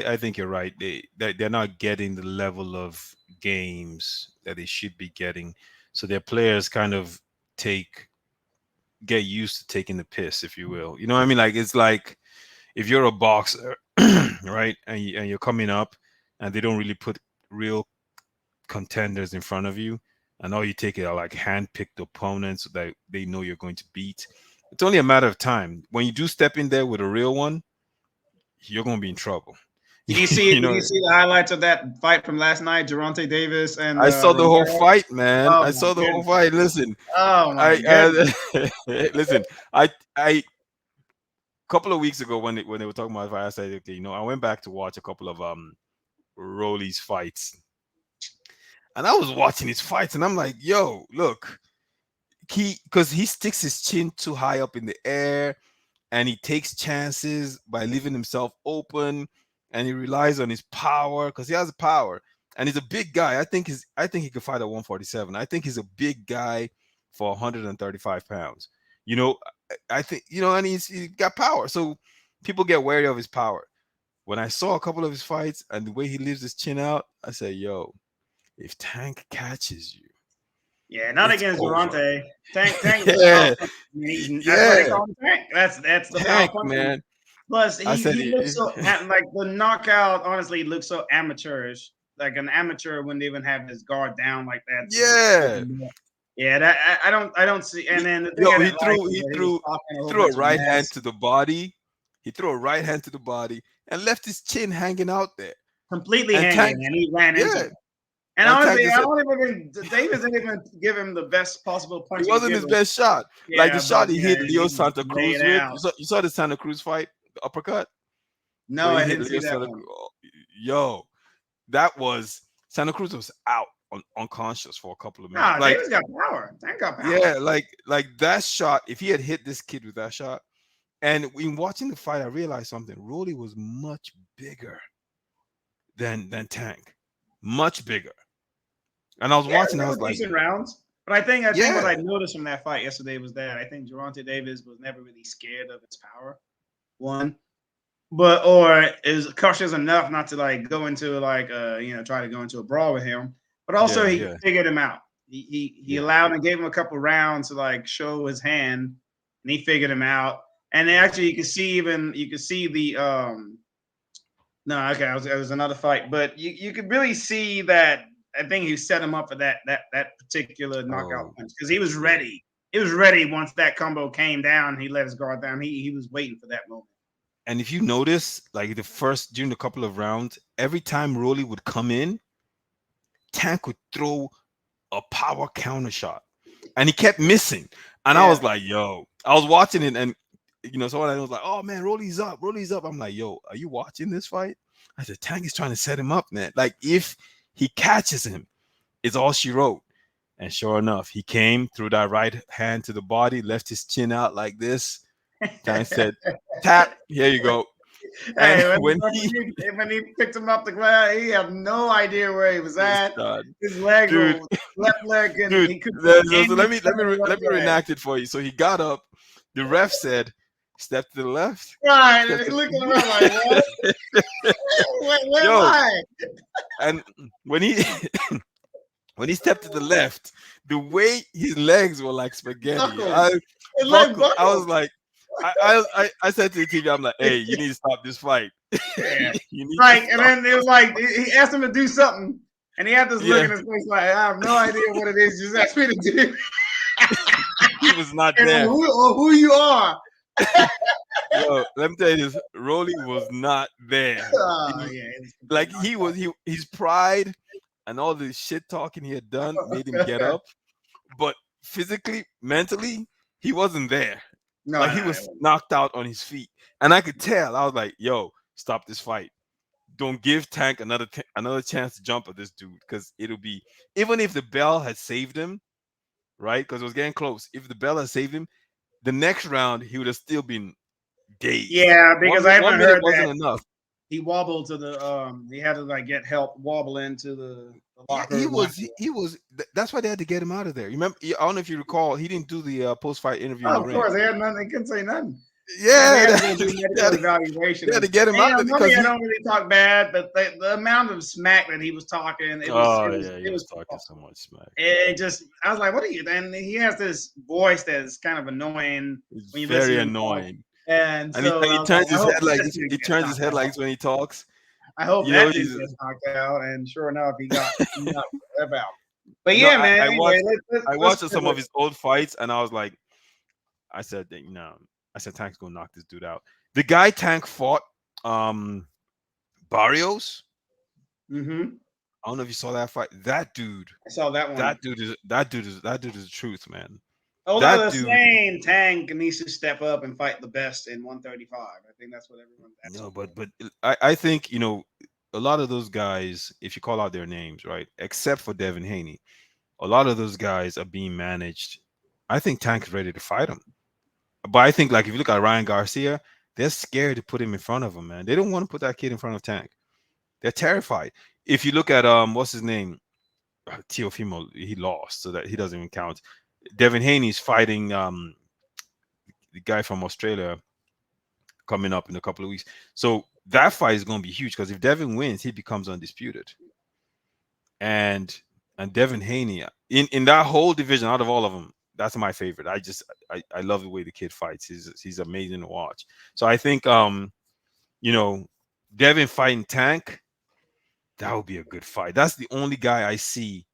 Speaker 2: I think you're right. They're not getting the level of games that they should be getting, so their players kind of take get used to taking the piss, if you will. You know what I mean? Like it's like if you're a boxer, right, and you're coming up, and they don't really put real contenders in front of you, and all you take are like hand-picked opponents that they know you're going to beat. It's only a matter of time. When you do step in there with a real one, you're going to be in trouble.
Speaker 1: Did you see?
Speaker 2: You
Speaker 1: Did
Speaker 2: know,
Speaker 1: you see the highlights of that fight from last night, Geronte Davis and
Speaker 2: I saw the whole
Speaker 1: Romero?
Speaker 2: fight, man.
Speaker 1: Oh
Speaker 2: I
Speaker 1: my
Speaker 2: saw the whole
Speaker 1: goodness!
Speaker 2: fight. Listen,
Speaker 1: Oh my goodness!
Speaker 2: I listen. I couple of weeks ago when they were talking about the fight, I said, okay, I went back to watch a couple of Rolly's fights, and I was watching his fights, and I'm like, yo, look, because he sticks his chin too high up in the air, and he takes chances by leaving himself open, and he relies on his power because he has power, and he's a big guy. I think he could fight at 147. I think he's a big guy for 135 pounds. You know, I think and he's got power, so people get wary of his power. When I saw a couple of his fights and the way he leaves his chin out, I said, "Yo, if Tank catches you,
Speaker 1: Yeah, not
Speaker 2: it's
Speaker 1: against
Speaker 2: over."
Speaker 1: Geronte. Tank is a
Speaker 2: Yeah,
Speaker 1: powerful. That's why they
Speaker 2: yeah,
Speaker 1: call him Tank. That's the power
Speaker 2: Tank,
Speaker 1: puncher.
Speaker 2: man.
Speaker 1: Plus,
Speaker 2: I said,
Speaker 1: he looks so like the knockout. Honestly, looks so amateurish, like an amateur wouldn't even have his guard down like that.
Speaker 2: yeah.
Speaker 1: Yeah, that I don't see. And then the thing I
Speaker 2: Yo, he
Speaker 1: didn't like
Speaker 2: threw
Speaker 1: was
Speaker 2: he
Speaker 1: that he was
Speaker 2: threw
Speaker 1: talking
Speaker 2: he
Speaker 1: a whole
Speaker 2: threw a
Speaker 1: bunch of
Speaker 2: right hand
Speaker 1: mess,
Speaker 2: to the body. He threw a right hand to the body and left his chin hanging out there.
Speaker 1: completely
Speaker 2: And
Speaker 1: hanging,
Speaker 2: Tank,
Speaker 1: and he ran into
Speaker 2: yeah.
Speaker 1: him. And
Speaker 2: And Tank
Speaker 1: honestly,
Speaker 2: just
Speaker 1: I
Speaker 2: said
Speaker 1: don't even think Davis didn't even give him the best possible
Speaker 2: it
Speaker 1: punch he could
Speaker 2: wasn't
Speaker 1: give
Speaker 2: his
Speaker 1: him.
Speaker 2: best shot. Like the
Speaker 1: Yeah, but
Speaker 2: shot he hit
Speaker 1: yeah,
Speaker 2: Leo
Speaker 1: he just
Speaker 2: Santa
Speaker 1: laid
Speaker 2: Cruz
Speaker 1: it
Speaker 2: with.
Speaker 1: out.
Speaker 2: You saw the Santa Cruz fight, the uppercut,
Speaker 1: No,
Speaker 2: where he
Speaker 1: I
Speaker 2: hit
Speaker 1: didn't
Speaker 2: Leo
Speaker 1: see that
Speaker 2: Santa
Speaker 1: one.
Speaker 2: Cruz. Yo, that was Santa Cruz was out unconscious for a couple of minutes.
Speaker 1: No,
Speaker 2: Like,
Speaker 1: Davis got power. Tank got power.
Speaker 2: yeah, like that shot, if he had hit this kid with that shot, and in watching the fight, I realized something. Rolly was much bigger than Tank, much bigger. And I was
Speaker 1: Yeah,
Speaker 2: watching,
Speaker 1: there
Speaker 2: I
Speaker 1: were
Speaker 2: was like,
Speaker 1: decent rounds. But I think what
Speaker 2: yeah,
Speaker 1: I noticed from that fight yesterday was that I think Geronte Davis was never really scared of his power. One, but or is cautious enough not to like go into like try to go into a brawl with him. But also
Speaker 2: yeah,
Speaker 1: he
Speaker 2: yeah,
Speaker 1: figured him out. He
Speaker 2: yeah,
Speaker 1: allowed and gave him a couple rounds to like show his hand, and he figured him out. And then actually you can see the No, okay, it was another fight, but you could really see that. I think he set him up for that particular knockout
Speaker 2: Oh,
Speaker 1: punch because he was
Speaker 2: yeah.
Speaker 1: ready. He was ready once that combo came down. He let his guard down. He was waiting for that moment.
Speaker 2: And if you notice, like the first during the couple of rounds, every time Rolly would come in, Tank would throw a power counter shot, and he kept missing. And I
Speaker 1: Yeah,
Speaker 2: was like, "Yo," I was watching it, and someone I was like, "Oh man, Rolly's up, Rolly's up." I'm like, "Yo, are you watching this fight?" I said, "Tank is trying to set him up, man. Like if he catches him, it's all she wrote." And sure enough, he came through that right hand to the body, left his chin out like this. Tank said, "Tap, here you go." And
Speaker 1: hey,
Speaker 2: when he
Speaker 1: when he picked him up the ground, he had no idea where he was
Speaker 2: was
Speaker 1: at.
Speaker 2: done,
Speaker 1: His leg
Speaker 2: dude,
Speaker 1: was left leg, and
Speaker 2: dude.
Speaker 1: he couldn't put
Speaker 2: So
Speaker 1: any
Speaker 2: let me
Speaker 1: pressure on
Speaker 2: reenact it for you. So he got up. The ref said, "Step to the left."
Speaker 1: right,
Speaker 2: Step
Speaker 1: and he
Speaker 2: to
Speaker 1: looking around like, what? Where am
Speaker 2: Yo,
Speaker 1: I?
Speaker 2: and when he when he stepped to the left, the way his legs were like spaghetti.
Speaker 1: Buckled. His leg
Speaker 2: Buckled. I
Speaker 1: buckled.
Speaker 2: was like, I said to the TV, I'm like, "Hey, you need to stop this fight.
Speaker 1: Yeah.
Speaker 2: You need to
Speaker 1: Right. And
Speaker 2: stop."
Speaker 1: then it was like he asked him to do something. And he had this look
Speaker 2: Yeah,
Speaker 1: in his face like, I have no idea what it is. Just ask me to do.
Speaker 2: he was not
Speaker 1: And
Speaker 2: there.
Speaker 1: who you are.
Speaker 2: Yo, let me tell you this. Rolly was not there.
Speaker 1: Oh,
Speaker 2: He-
Speaker 1: yeah. It's
Speaker 2: like
Speaker 1: complete
Speaker 2: he was his pride and all the shit talking he had done made him get
Speaker 1: knockout.
Speaker 2: up, but physically, mentally, he wasn't there.
Speaker 1: No,
Speaker 2: Like he
Speaker 1: no.
Speaker 2: was knocked out on his feet, and I could tell. I was like, "Yo, stop this fight! Don't give Tank another chance to jump at this dude, because it'll be even if the bell had saved him, right? Because it was getting close. If the bell had saved him, the next round he would have still been dazed.
Speaker 1: Yeah, because I
Speaker 2: One
Speaker 1: haven't
Speaker 2: minute
Speaker 1: heard
Speaker 2: wasn't
Speaker 1: that
Speaker 2: enough.
Speaker 1: he wobbled to the he had to like get help wobble into the
Speaker 2: Yeah,
Speaker 1: locker room after.
Speaker 2: he was. That's why they had to get him out of there. You remember? I don't know if you recall. He didn't do the post fight interview in
Speaker 1: Oh,
Speaker 2: the
Speaker 1: of
Speaker 2: ring.
Speaker 1: course, they had nothing. They couldn't say nothing. Yeah, they
Speaker 2: Yeah,
Speaker 1: had to go do
Speaker 2: they
Speaker 1: medical
Speaker 2: had to,
Speaker 1: evaluation,
Speaker 2: they had to get him
Speaker 1: and
Speaker 2: out of there because
Speaker 1: normally I
Speaker 2: he.
Speaker 1: don't really talk bad, but the amount of smack that he was talking,
Speaker 2: Oh yeah, he
Speaker 1: it
Speaker 2: was
Speaker 1: was too
Speaker 2: talking
Speaker 1: far.
Speaker 2: so much smack.
Speaker 1: It just I was like, what are you? And he has this voice that's kind of annoying
Speaker 2: It's
Speaker 1: when you listen
Speaker 2: very
Speaker 1: to him talk,
Speaker 2: annoying,
Speaker 1: and
Speaker 2: and
Speaker 1: so I
Speaker 2: he
Speaker 1: was like,
Speaker 2: turns
Speaker 1: I
Speaker 2: his
Speaker 1: hope
Speaker 2: head like
Speaker 1: this dude
Speaker 2: he
Speaker 1: gets
Speaker 2: turns his
Speaker 1: knocked
Speaker 2: head
Speaker 1: out.
Speaker 2: like when he talks.
Speaker 1: I hope
Speaker 2: You know,
Speaker 1: that dude
Speaker 2: he's
Speaker 1: gets knocked out, and sure enough, he got knocked the F out. But
Speaker 2: no.
Speaker 1: yeah, man. Anyway,
Speaker 2: I
Speaker 1: let's
Speaker 2: watched some of
Speaker 1: pivot.
Speaker 2: his old fights, and I was like, I said, I said Tank's gonna knock this dude out. The guy Tank fought, um, Barrios.
Speaker 1: Mm-hmm.
Speaker 2: I don't know if you saw that fight. That dude,
Speaker 1: I saw that one.
Speaker 2: that dude is the truth, man.
Speaker 1: Although
Speaker 2: That
Speaker 1: the
Speaker 2: dude,
Speaker 1: same Tang needs to step up and fight the best in 135. I think that's what everyone's
Speaker 2: no,
Speaker 1: asking for.
Speaker 2: but I think a lot of those guys, if you call out their names, right, except for Devin Haney, a lot of those guys are being managed. I think Tank is ready to fight him, but I think like if you look at Ryan Garcia, they're scared to put him in front of him, man. They don't want to put that kid in front of Tank. They're terrified. If you look at what's his name, Teofimo, he lost, so that he doesn't even count. Devin Haney's fighting the guy from Australia coming up in a couple of weeks. So that fight is going to be huge because if Devin wins, he becomes undisputed. And Devin Haney in that whole division, out of all of them, that's my favorite. I love the way the kid fights. He's amazing to watch. So I think you know Devin fighting Tank, that would be a good fight. That's the only guy I see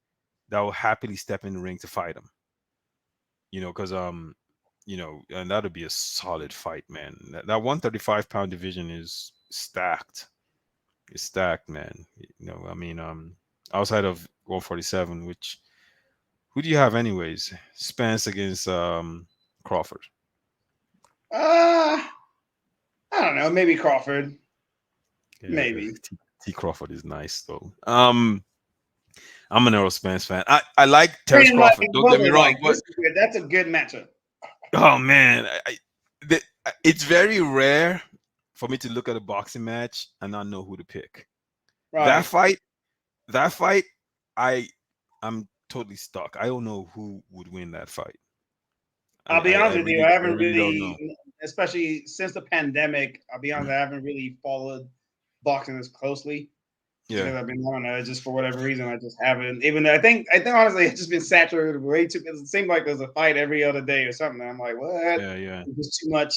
Speaker 2: that will happily step in the ring to fight him. Because and that'll be a solid fight, man. That 135-pound division is stacked. It's stacked, man. I mean, outside of 147, which who do you have anyways? Spence against Crawford.
Speaker 1: Uh, I don't know. Maybe Crawford.
Speaker 2: Yeah,
Speaker 1: Maybe.
Speaker 2: T Crawford is nice though. I'm an Errol Spence fan. I like
Speaker 1: I
Speaker 2: Terrence
Speaker 1: mean, like
Speaker 2: Crawford. Don't
Speaker 1: both
Speaker 2: get me
Speaker 1: are
Speaker 2: wrong,
Speaker 1: like
Speaker 2: but
Speaker 1: this is good. That's a good matchup.
Speaker 2: oh man, the, it's very rare for me to look at a boxing match and not know who to pick. That
Speaker 1: Right.
Speaker 2: fight, that fight, I I'm totally stuck. I don't know who would win that fight.
Speaker 1: I'll be honest with you. I
Speaker 2: I
Speaker 1: haven't
Speaker 2: really don't
Speaker 1: really,
Speaker 2: know.
Speaker 1: especially since the pandemic. I'll be honest. I haven't really followed boxing as closely. Just
Speaker 2: Yeah,
Speaker 1: because I've been on it, just for whatever reason, I just haven't. Even though I think honestly, it's just been saturated way too. Because it seems like there's a fight every other day or something. I'm like, what?
Speaker 2: yeah,
Speaker 1: It's just too much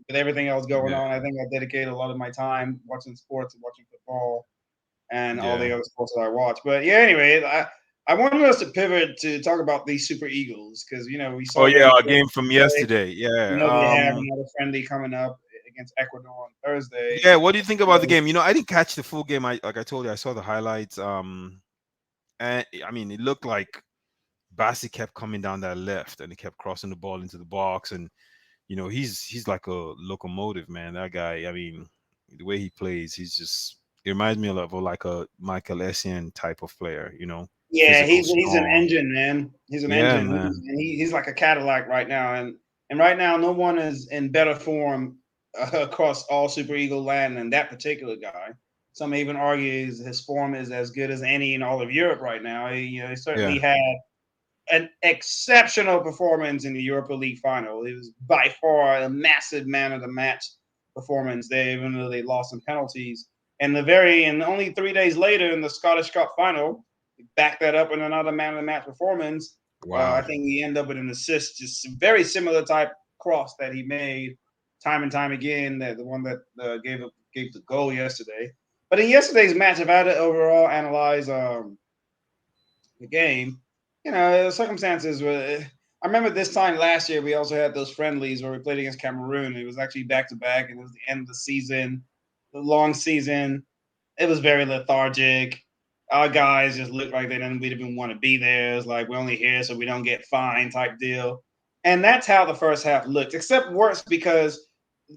Speaker 1: with everything else going
Speaker 2: yeah.
Speaker 1: on. I think I dedicate a lot of my time watching sports and watching football and all the
Speaker 2: Yeah.
Speaker 1: other sports that I watch. But yeah, anyway, I wanted us to pivot to talk about these Super Eagles because we
Speaker 2: Oh
Speaker 1: saw
Speaker 2: yeah,
Speaker 1: them
Speaker 2: our
Speaker 1: play
Speaker 2: game from
Speaker 1: yesterday.
Speaker 2: yesterday.
Speaker 1: We
Speaker 2: Yeah.
Speaker 1: know they have another friendly coming up against Ecuador on Thursday.
Speaker 2: Yeah. What do you think about the
Speaker 1: So,
Speaker 2: game? I didn't catch the full game. Like I told you, I saw the highlights. And I mean, it looked like Bassi kept coming down that left, and he kept crossing the ball into the box, and he's like a locomotive, man. That guy. I mean, the way he plays, he's just. It reminds me of like a Michael Essien type of player.
Speaker 1: yeah,
Speaker 2: Physical,
Speaker 1: he's an
Speaker 2: strong.
Speaker 1: engine, man. He's an
Speaker 2: Yeah,
Speaker 1: engine,
Speaker 2: man.
Speaker 1: and he's like a Cadillac right now. And right now, no one is in better form across all Super Eagle land than that particular guy. Some even argue his form is as good as any in all of Europe right now. He certainly
Speaker 2: Yeah.
Speaker 1: had an exceptional performance in the Europa League final. It was by far a massive man of the match performance there, even though they lost in penalties. And only 3 days later in the Scottish Cup final, he backed that up in another man of the match performance. I
Speaker 2: Wow.
Speaker 1: think he ended up with an assist, just very similar type cross that he made time and time again. That the one that gave the goal yesterday. But in yesterday's match, if I had to overall analyze the game, the circumstances were. I remember this time last year we also had those friendlies where we played against Cameroon. It was actually back to back, and it was the end of the season, the long season. It was very lethargic. Our guys just looked like they didn't even want to be there. It's like we're only here so we don't get fined type deal. And that's how the first half looked, except worse because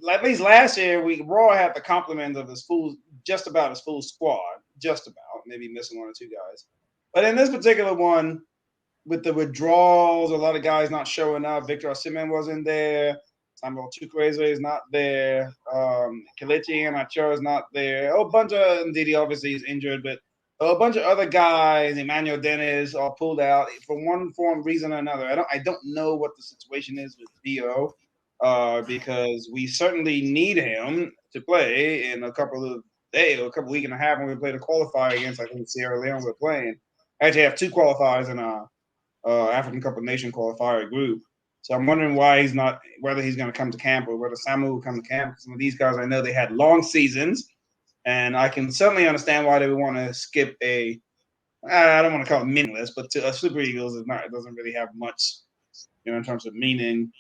Speaker 1: at least last year we Raw had the complement of his full, just about his full squad, just about, maybe missing one or two guys. But in this particular one, with the withdrawals, a lot of guys not showing up. Victor Osimhen wasn't there. Samuel Chukwueze is not there. Kelechi and Achor is not there. A bunch of Ndidi obviously is injured, but a bunch of other guys, Emmanuel Dennis, are pulled out for one form reason or another. I don't know what the situation is with Bo, because we certainly need him to play in a couple of days or a couple week and a half when we play the qualifier against I think Sierra Leone. We're playing. I actually have two qualifiers in African Cup of Nation qualifier group. So I'm wondering why he's not, whether he's going to come to camp or whether Samu will come to camp. Some of these guys, I know they had long seasons, and I can certainly understand why they would want to skip I don't want to call it meaningless, but to a Super Eagles, it doesn't really have much, in terms of meaning.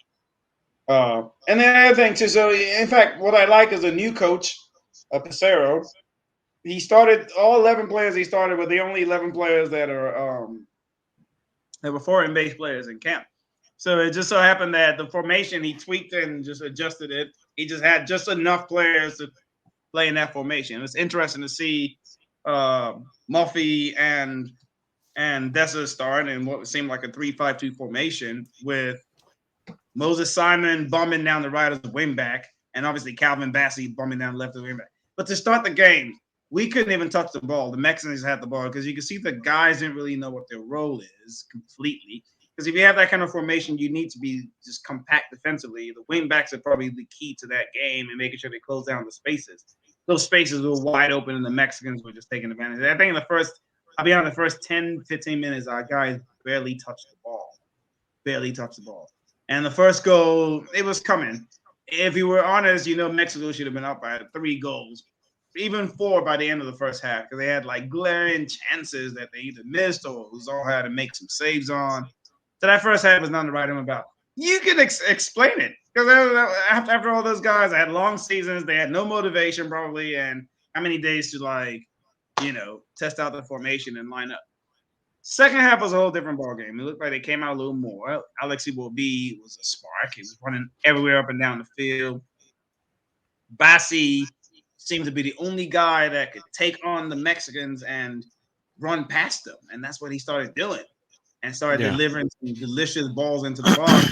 Speaker 1: And the other thing too, so in fact, what I like is a new coach, Pesiero. He started all 11 players. He started with the only 11 players that were foreign based players in camp. So it just so happened that the formation he tweaked and just adjusted it. He just had just enough players to play in that formation. It's interesting to see Muffy and Dessa start in what seemed like a 3-5-2 formation with Moses Simon bumming down the right as a wingback, and obviously Calvin Bassey bumming down the left as a wingback. But to start the game, we couldn't even touch the ball. The Mexicans had the ball because you can see the guys didn't really know what their role is completely. Because if you have that kind of formation, you need to be just compact defensively. The wingbacks are probably the key to that game and making sure they close down the spaces. Those spaces were wide open, and the Mexicans were just taking advantage. I think I'll be honest, the first 10, 15 minutes, our guys barely touched the ball. Barely touched the ball. And the first goal, it was coming. If you were honest, Mexico should have been up by 3 goals, even 4 by the end of the first half, because they had like glaring chances that they either missed or Luzon had to make some saves on. So that first half is nothing to write home about. You can explain it, because after all those guys, I had long seasons, they had no motivation probably, and how many days to test out the formation and line up. Second half was a whole different ball game. It looked like they came out a little more. Alexi Iwobi was a spark. He was running everywhere up and down the field. Bassi seemed to be the only guy that could take on the Mexicans and run past them. And that's what he started doing and started
Speaker 2: Yeah.
Speaker 1: delivering some delicious balls into the box.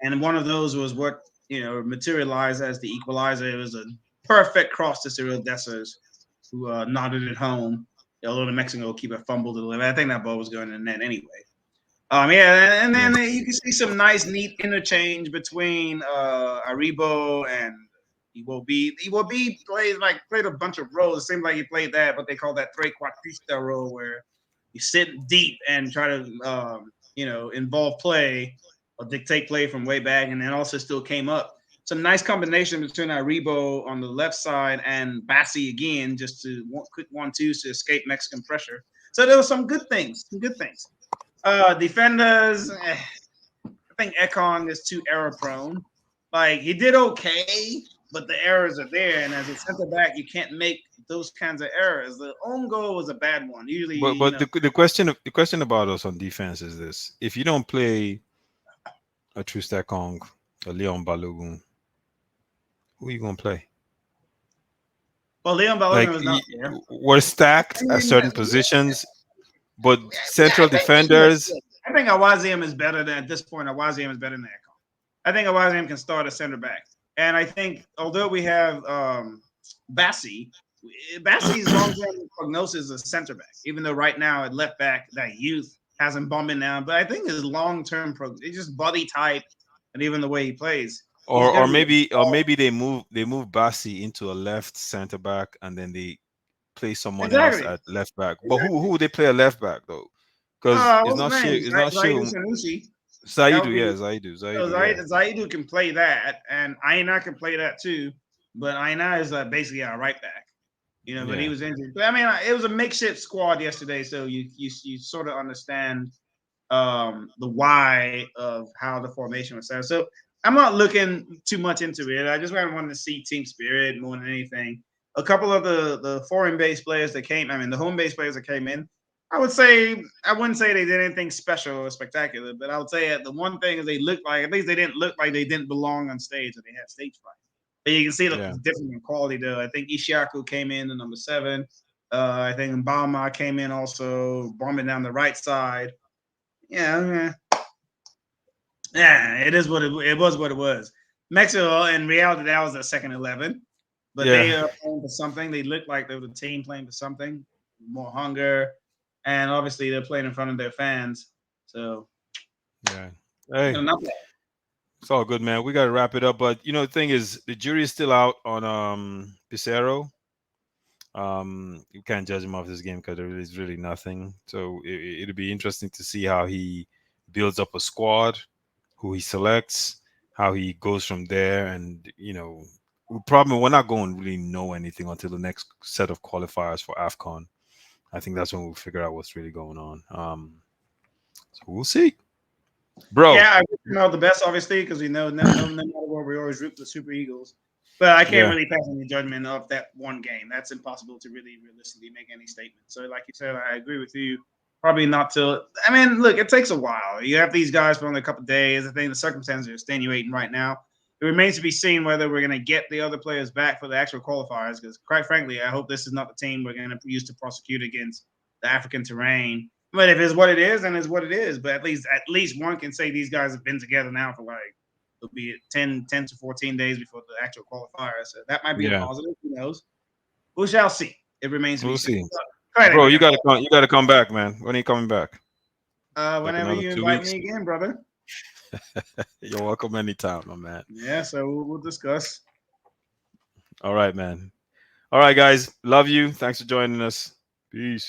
Speaker 1: And one of those was what, materialized as the equalizer. It was a perfect cross to Cyril Dessers, who nodded it home. Although the Mexican keeper fumbled it a little bit. I think that ball was going in the net anyway. Yeah, and
Speaker 2: Yeah.
Speaker 1: then you can see some nice, neat interchange between Aribo and Iwobi. Iwobi played a bunch of roles. It seemed like he played that, but they call that trequartista role, where you sit deep and try to involve play or dictate play from way back, and then also still came up. some nice combination between Aribo on the left side and Bassi again, just to quick 1-2s to escape Mexican pressure. So there were some good things, some good things. Defenders, I think Ekong is too error prone. Like he did okay, but the errors are there, and as a center back, you can't make those kinds of errors. The own goal was a bad one. Usually,
Speaker 2: But the question about us on defense is this: if you don't play a Tristan Kong, a Leon Balogun, who are you gonna play?
Speaker 1: well, Leon Balogun
Speaker 2: Like
Speaker 1: was not there.
Speaker 2: we're stacked
Speaker 1: I
Speaker 2: at
Speaker 1: mean,
Speaker 2: certain positions, but
Speaker 1: yeah,
Speaker 2: central defenders.
Speaker 1: I think Awaziam is better than at this point. Awaziam is better than Ekong. I think Awaziam can start at center back, and I think although we have Bassi, Bassi's long-term prognosis is center back. Even though right now at left back that youth has him bumping down, but I think his long-term it's just body type and even the way he plays, he's
Speaker 2: Or
Speaker 1: going
Speaker 2: or
Speaker 1: to be.
Speaker 2: maybe they move Bassi into a left center back and then they play someone else
Speaker 1: Exactly,
Speaker 2: at left back. But who
Speaker 1: exactly.
Speaker 2: would they play a left back though? Because it's
Speaker 1: What's his
Speaker 2: not
Speaker 1: name?
Speaker 2: Shea, it's not
Speaker 1: Zaidu
Speaker 2: Shea.
Speaker 1: Sanusi. That
Speaker 2: Zaidu,
Speaker 1: would
Speaker 2: yeah,
Speaker 1: be
Speaker 2: Zaidu,
Speaker 1: so
Speaker 2: yeah.
Speaker 1: Zaidu can play that, and Aina can play that too. But Aina is basically a right back, But he
Speaker 2: Yeah.
Speaker 1: was injured. But I mean, it was a makeshift squad yesterday, so you sort of understand the why of how the formation was set. So I'm not looking too much into it. I just wanted to see team spirit more than anything. A couple of the foreign based players that came, I mean, the home based players that came in, I wouldn't say they did anything special or spectacular, but I would say the one thing is they looked like, at least they didn't look like they didn't belong on stage or they had stage fright. But you can see the
Speaker 2: Yeah.
Speaker 1: difference in quality though. I think Ishiaku came in the number 7. I think Boma came in also, bombing down the right side. Yeah, yeah, it is what it was. What it was. Mexico, in reality, that was their second 11, but
Speaker 2: Yeah.
Speaker 1: they are playing for something. They look like they were the team playing for something, more hunger, and obviously they're playing in front of their fans. So,
Speaker 2: Yeah. Hey,
Speaker 1: enough.
Speaker 2: it's all good, man. We gotta wrap it up. But the thing is, the jury is still out on Pissarro. You can't judge him off this game because there is really nothing. So it'll be interesting to see how he builds up a squad, who he selects, how he goes from there, and we're not going to really know anything until the next set of qualifiers for AFCON. I think that's when we'll figure out what's really going on. So we'll see, bro.
Speaker 1: Yeah, I wish him all the best, obviously, because no matter what, we always root for the Super Eagles. But I can't
Speaker 2: Yeah,
Speaker 1: really pass any judgment of that one game. That's impossible to really realistically make any statement. So, like you said, I agree with you. Probably not till. I mean, look, it takes a while. You have these guys for only a couple of days. I think the circumstances are extenuating right now. It remains to be seen whether we're going to get the other players back for the actual qualifiers. Because, quite frankly, I hope this is not the team we're going to use to prosecute against the African terrain. But if it's what it is, then it's what it is. But at least one can say these guys have been together now for it'll be 10 to 14 days before the actual qualifier. So that might be a
Speaker 2: yeah.
Speaker 1: positive. Who knows? We shall see. It remains to be
Speaker 2: We'll
Speaker 1: seen.
Speaker 2: see,
Speaker 1: All right,
Speaker 2: bro.
Speaker 1: we
Speaker 2: You
Speaker 1: got
Speaker 2: gotta come. You gotta come back, man. When are you coming back? Like
Speaker 1: whenever
Speaker 2: another
Speaker 1: you
Speaker 2: two
Speaker 1: invite
Speaker 2: weeks?
Speaker 1: me again, brother.
Speaker 2: You're welcome anytime, my man.
Speaker 1: Yeah, so we'll discuss.
Speaker 2: All right, man. All right, guys. Love you. Thanks for joining us. Peace.